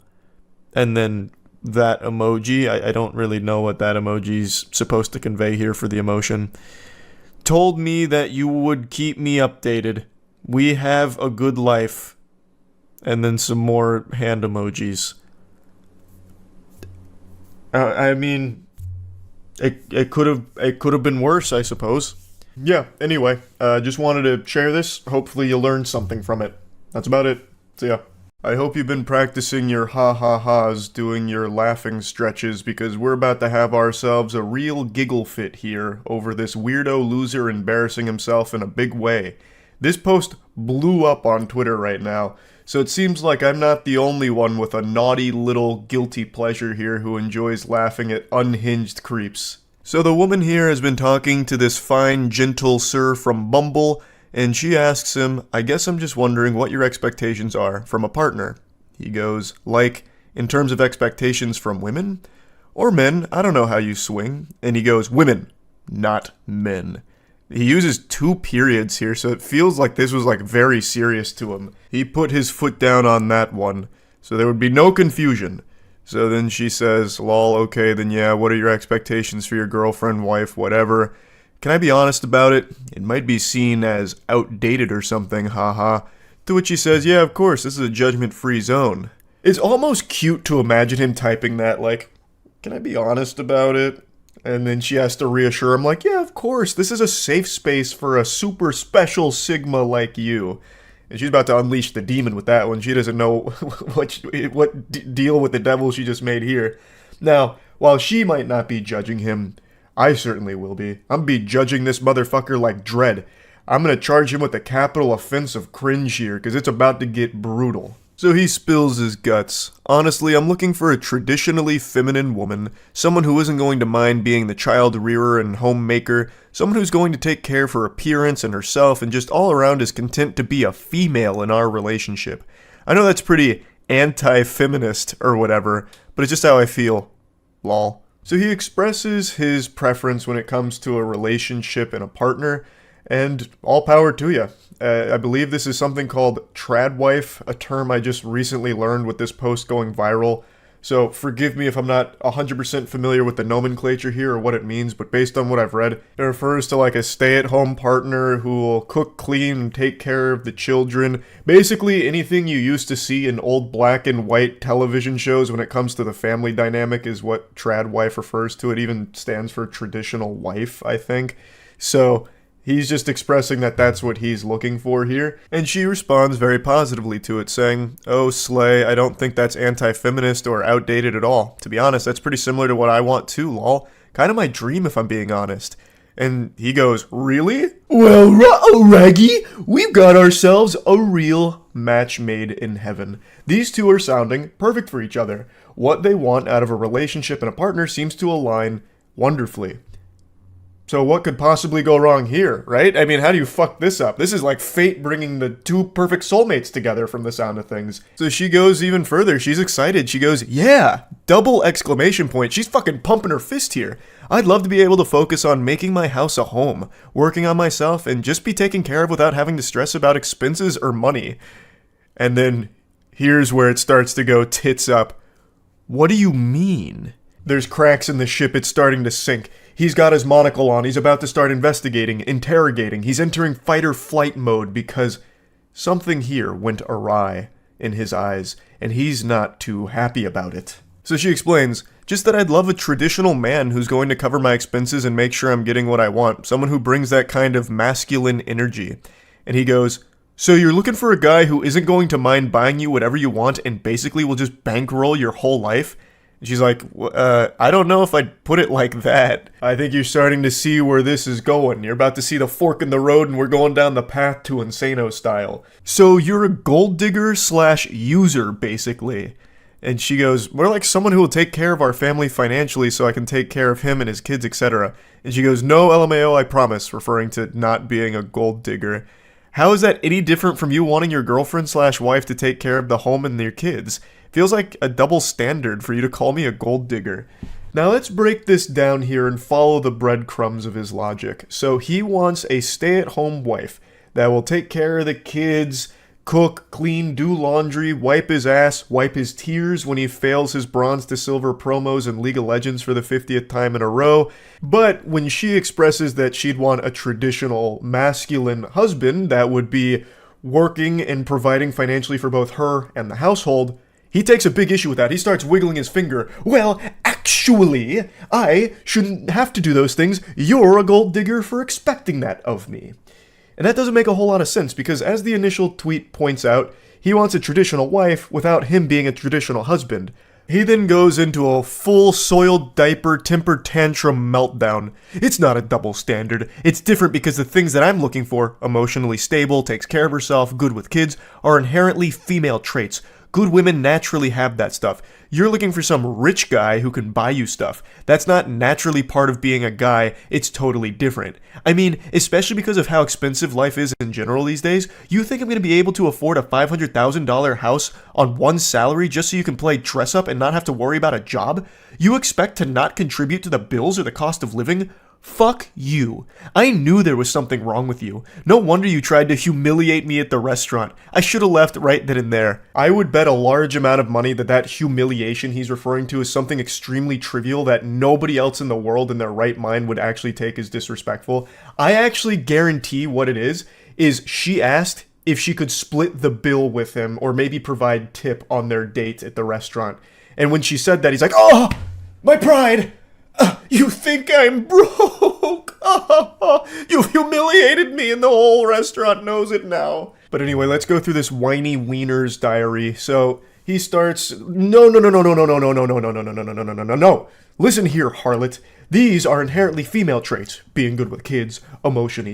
And then that emoji, I don't really know what that emoji's supposed to convey here for the emotion. Told me that you would keep me updated. We have a good life. And then some more hand emojis. I mean, it could have been worse, I suppose. Yeah, anyway, just wanted to share this. Hopefully you learned something from it. That's about it. See ya. I hope you've been practicing your ha-ha-has, doing your laughing stretches, because we're about to have ourselves a real giggle fit here over this weirdo loser embarrassing himself in a big way. This post blew up on Twitter right now, so it seems like I'm not the only one with a naughty little guilty pleasure here who enjoys laughing at unhinged creeps. So the woman here has been talking to this fine, gentle sir from Bumble, and she asks him, I guess I'm just wondering what your expectations are from a partner. He goes, like, in terms of expectations from women? Or men, I don't know how you swing. And he goes, women, not men. He uses 2 periods here, so it feels like this was like very serious to him. He put his foot down on that one, so there would be no confusion. So then she says, lol, okay, then yeah, what are your expectations for your girlfriend, wife, whatever? Can I be honest about it? It might be seen as outdated or something, haha. To which he says, yeah, of course, this is a judgment-free zone. It's almost cute to imagine him typing that, like, can I be honest about it? And then she has to reassure him, like, yeah, of course, this is a safe space for a super special Sigma like you. And she's about to unleash the demon with that one. She doesn't know what deal with the devil she just made here. Now, while she might not be judging him, I certainly will be. I'm be judging this motherfucker like Dredd. I'm gonna charge him with the capital offense of cringe here, because it's about to get brutal. So he spills his guts. Honestly, I'm looking for a traditionally feminine woman, someone who isn't going to mind being the child rearer and homemaker, someone who's going to take care of her appearance and herself and just all around is content to be a female in our relationship. I know that's pretty anti-feminist or whatever, but it's just how I feel. Lol. So he expresses his preference when it comes to a relationship and a partner, and all power to you. I believe this is something called tradwife, a term I just recently learned with this post going viral. So forgive me if I'm not 100% familiar with the nomenclature here or what it means, but based on what I've read, it refers to like a stay-at-home partner who will cook, clean, and take care of the children. Basically anything you used to see in old black and white television shows when it comes to the family dynamic is what tradwife refers to. It even stands for traditional wife, I think. So he's just expressing that that's what he's looking for here, and she responds very positively to it, saying, oh, slay, I don't think that's anti-feminist or outdated at all. To be honest, that's pretty similar to what I want too, lol. Kind of my dream, if I'm being honest. And he goes, really? Well, ruh-oh, Raggy, we've got ourselves a real match made in heaven. These two are sounding perfect for each other. What they want out of a relationship and a partner seems to align wonderfully. So what could possibly go wrong here, right? I mean, how do you fuck this up? This is like fate bringing the two perfect soulmates together from the sound of things. So she goes even further. She's excited. She goes, yeah, double exclamation point. She's fucking pumping her fist here. I'd love to be able to focus on making my house a home, working on myself, and just be taken care of without having to stress about expenses or money. And then here's where it starts to go tits up. What do you mean? There's cracks in the ship. It's starting to sink. He's got his monocle on. He's about to start investigating, interrogating. He's entering fight-or-flight mode because something here went awry in his eyes, and he's not too happy about it. So she explains, just that I'd love a traditional man who's going to cover my expenses and make sure I'm getting what I want. Someone who brings that kind of masculine energy. And he goes, so you're looking for a guy who isn't going to mind buying you whatever you want and basically will just bankroll your whole life? She's like, I don't know if I'd put it like that. I think you're starting to see where this is going. You're about to see the fork in the road and we're going down the path to Insano style. So you're a gold digger / user, basically. And she goes, we're like someone who will take care of our family financially so I can take care of him and his kids, etc. And she goes, no, LMAO, I promise, referring to not being a gold digger. How is that any different from you wanting your girlfriend / wife to take care of the home and your kids? Feels like a double standard for you to call me a gold digger. Now let's break this down here and follow the breadcrumbs of his logic. So he wants a stay-at-home wife that will take care of the kids, cook, clean, do laundry, wipe his ass, wipe his tears when he fails his bronze to silver promos in League of Legends for the 50th time in a row. But when she expresses that she'd want a traditional masculine husband that would be working and providing financially for both her and the household, he takes a big issue with that. He starts wiggling his finger. Well, actually, I shouldn't have to do those things. You're a gold digger for expecting that of me. And that doesn't make a whole lot of sense because as the initial tweet points out, he wants a traditional wife without him being a traditional husband. He then goes into a full soiled diaper temper tantrum meltdown. It's not a double standard. It's different because the things that I'm looking for, emotionally stable, takes care of herself, good with kids, are inherently female traits. Good women naturally have that stuff. You're looking for some rich guy who can buy you stuff. That's not naturally part of being a guy, it's totally different. I mean, especially because of how expensive life is in general these days, you think I'm going to be able to afford a $500,000 house on one salary just so you can play dress up and not have to worry about a job? You expect to not contribute to the bills or the cost of living? Fuck you. I knew there was something wrong with you. No wonder you tried to humiliate me at the restaurant. I should have left right then and there. I would bet a large amount of money that that humiliation he's referring to is something extremely trivial that nobody else in the world in their right mind would actually take as disrespectful. I actually guarantee what it is she asked if she could split the bill with him or maybe provide tip on their date at the restaurant. And when she said that, he's like, "Oh, my pride! You think I'm broke? You've humiliated me and the whole restaurant knows it now." But anyway, let's go through this whiny wiener's diary. So he starts, no. Listen here, harlot. These are inherently female traits. Being good with kids, emotionally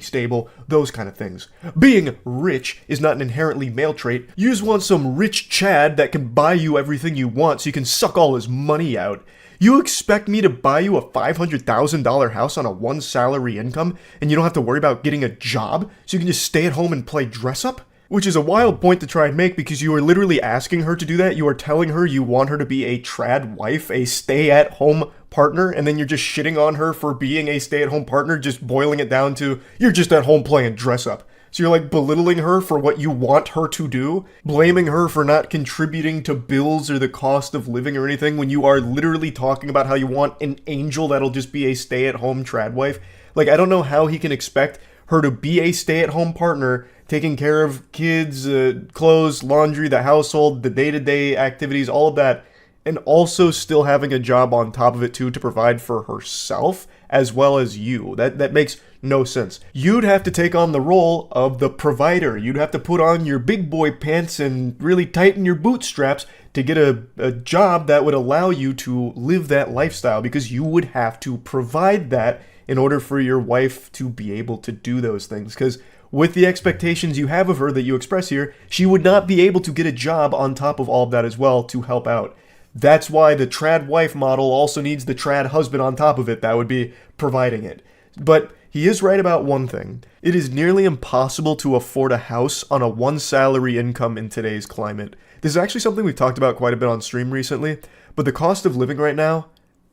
stable, those kind of things. Being rich is not an inherently male trait. You just want some rich Chad that can buy you everything you want so you can suck all his money out. You expect me to buy you a $500,000 house on a one salary income and you don't have to worry about getting a job so you can just stay at home and play dress up? Which is a wild point to try and make because you are literally asking her to do that. You are telling her you want her to be a trad wife, a stay-at-home partner, and then you're just shitting on her for being a stay-at-home partner, just boiling it down to, you're just at home playing dress up. So you're like belittling her for what you want her to do, blaming her for not contributing to bills or the cost of living or anything when you are literally talking about how you want an angel that'll just be a stay-at-home trad wife. Like, I don't know how he can expect her to be a stay-at-home partner, taking care of kids, clothes, laundry, the household, the day-to-day activities, all of that, and also still having a job on top of it too to provide for herself as well as you. That makes no sense. You'd have to take on the role of the provider. You'd have to put on your big boy pants and really tighten your bootstraps to get a job that would allow you to live that lifestyle because you would have to provide that in order for your wife to be able to do those things. Because with the expectations you have of her that you express here, she would not be able to get a job on top of all of that as well to help out. That's why the trad wife model also needs the trad husband on top of it that would be providing it. But he is right about one thing. It is nearly impossible to afford a house on a one salary income in today's climate. This is actually something we've talked about quite a bit on stream recently, but the cost of living right now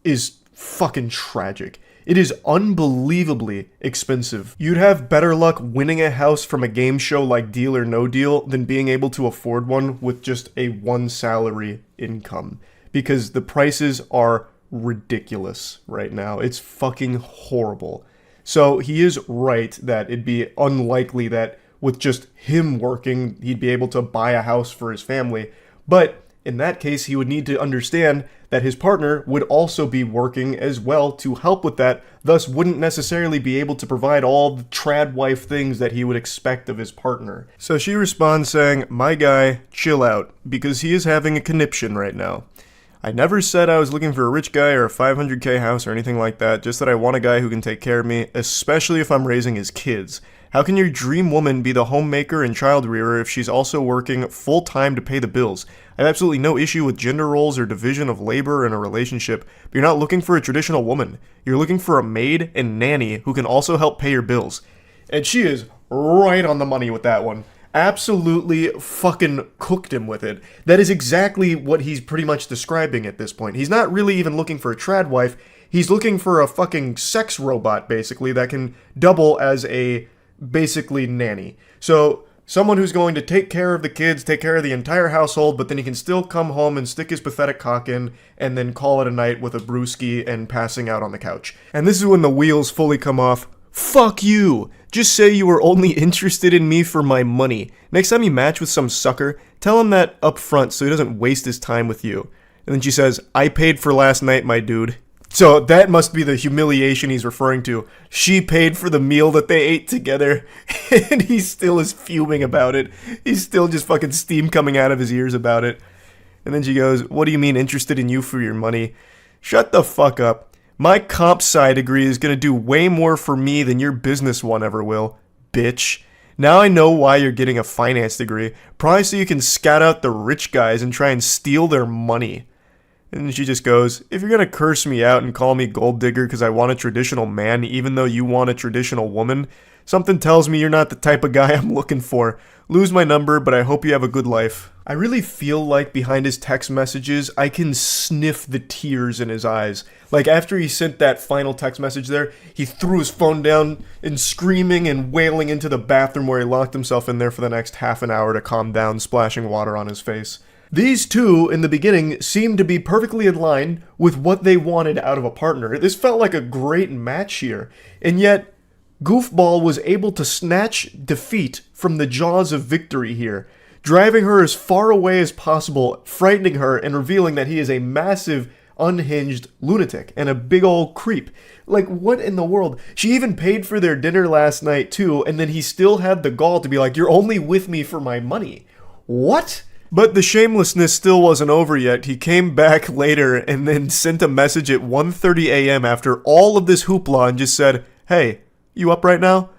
is fucking tragic. It is unbelievably expensive. You'd have better luck winning a house from a game show like Deal or No Deal than being able to afford one with just a one salary income. Because the prices are ridiculous right now. It's fucking horrible. So he is right that it'd be unlikely that with just him working, he'd be able to buy a house for his family. But in that case, he would need to understand that his partner would also be working as well to help with that, thus wouldn't necessarily be able to provide all the trad wife things that he would expect of his partner. So she responds saying, "My guy, chill out, because he is having a conniption right now. I never said I was looking for a rich guy or a 500k house or anything like that, just that I want a guy who can take care of me, especially if I'm raising his kids. How can your dream woman be the homemaker and child rearer if she's also working full-time to pay the bills? I have absolutely no issue with gender roles or division of labor in a relationship, but you're not looking for a traditional woman. You're looking for a maid and nanny who can also help pay your bills." And she is right on the money with that one. Absolutely fucking cooked him with it. That is exactly what he's pretty much describing at this point. He's not really even looking for a trad wife. He's looking for a fucking sex robot, basically, that can double as a basically nanny. So someone who's going to take care of the kids, take care of the entire household, but then he can still come home and stick his pathetic cock in and then call it a night with a brewski and passing out on the couch. And this is when the wheels fully come off. Fuck you! Just say you were only interested in me for my money. Next time you match with some sucker, tell him that up front so he doesn't waste his time with you. And then she says, "I paid for last night, my dude." So that must be the humiliation he's referring to. She paid for the meal that they ate together, and he still is fuming about it. He's still just fucking steam coming out of his ears about it. And then she goes, "What do you mean interested in you for your money? Shut the fuck up. My comp sci degree is gonna do way more for me than your business one ever will, bitch. Now I know why you're getting a finance degree. Probably so you can scout out the rich guys and try and steal their money." And she just goes, "If you're gonna curse me out and call me gold digger because I want a traditional man even though you want a traditional woman, something tells me you're not the type of guy I'm looking for. Lose my number, but I hope you have a good life. I really feel like behind his text messages, I can sniff the tears in his eyes. Like after he sent that final text message there, he threw his phone down and screaming and wailing into the bathroom where he locked himself in there for the next half an hour to calm down, splashing water on his face. These two, in the beginning, seemed to be perfectly in line with what they wanted out of a partner. This felt like a great match here. And yet, Goofball was able to snatch defeat from the jaws of victory here, driving her as far away as possible, frightening her, and revealing that he is a massive, unhinged lunatic and a big old creep. Like, what in the world? She even paid for their dinner last night, too, and then he still had the gall to be like, you're only with me for my money. What? But the shamelessness still wasn't over yet. He came back later and then sent a message at 1:30 a.m. after all of this hoopla and just said, hey, you up right now?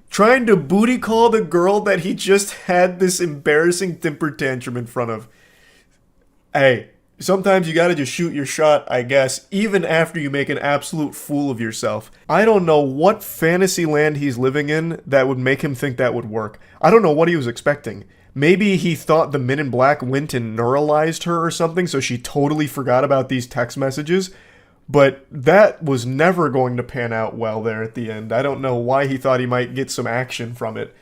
Trying to booty call the girl that he just had this embarrassing temper tantrum in front of. Hey, sometimes you gotta just shoot your shot, I guess, even after you make an absolute fool of yourself. I don't know what fantasy land he's living in that would make him think that would work. I don't know what he was expecting. Maybe he thought the Men in Black went and neuralized her or something, so she totally forgot about these text messages. But that was never going to pan out well there at the end. I don't know why he thought he might get some action from it.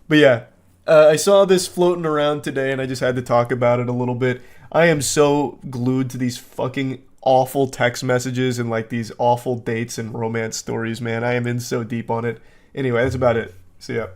But yeah, I saw this floating around today and I just had to talk about it a little bit. I am so glued to these fucking awful text messages and like these awful dates and romance stories, man. I am in so deep on it. Anyway, that's about it. See ya.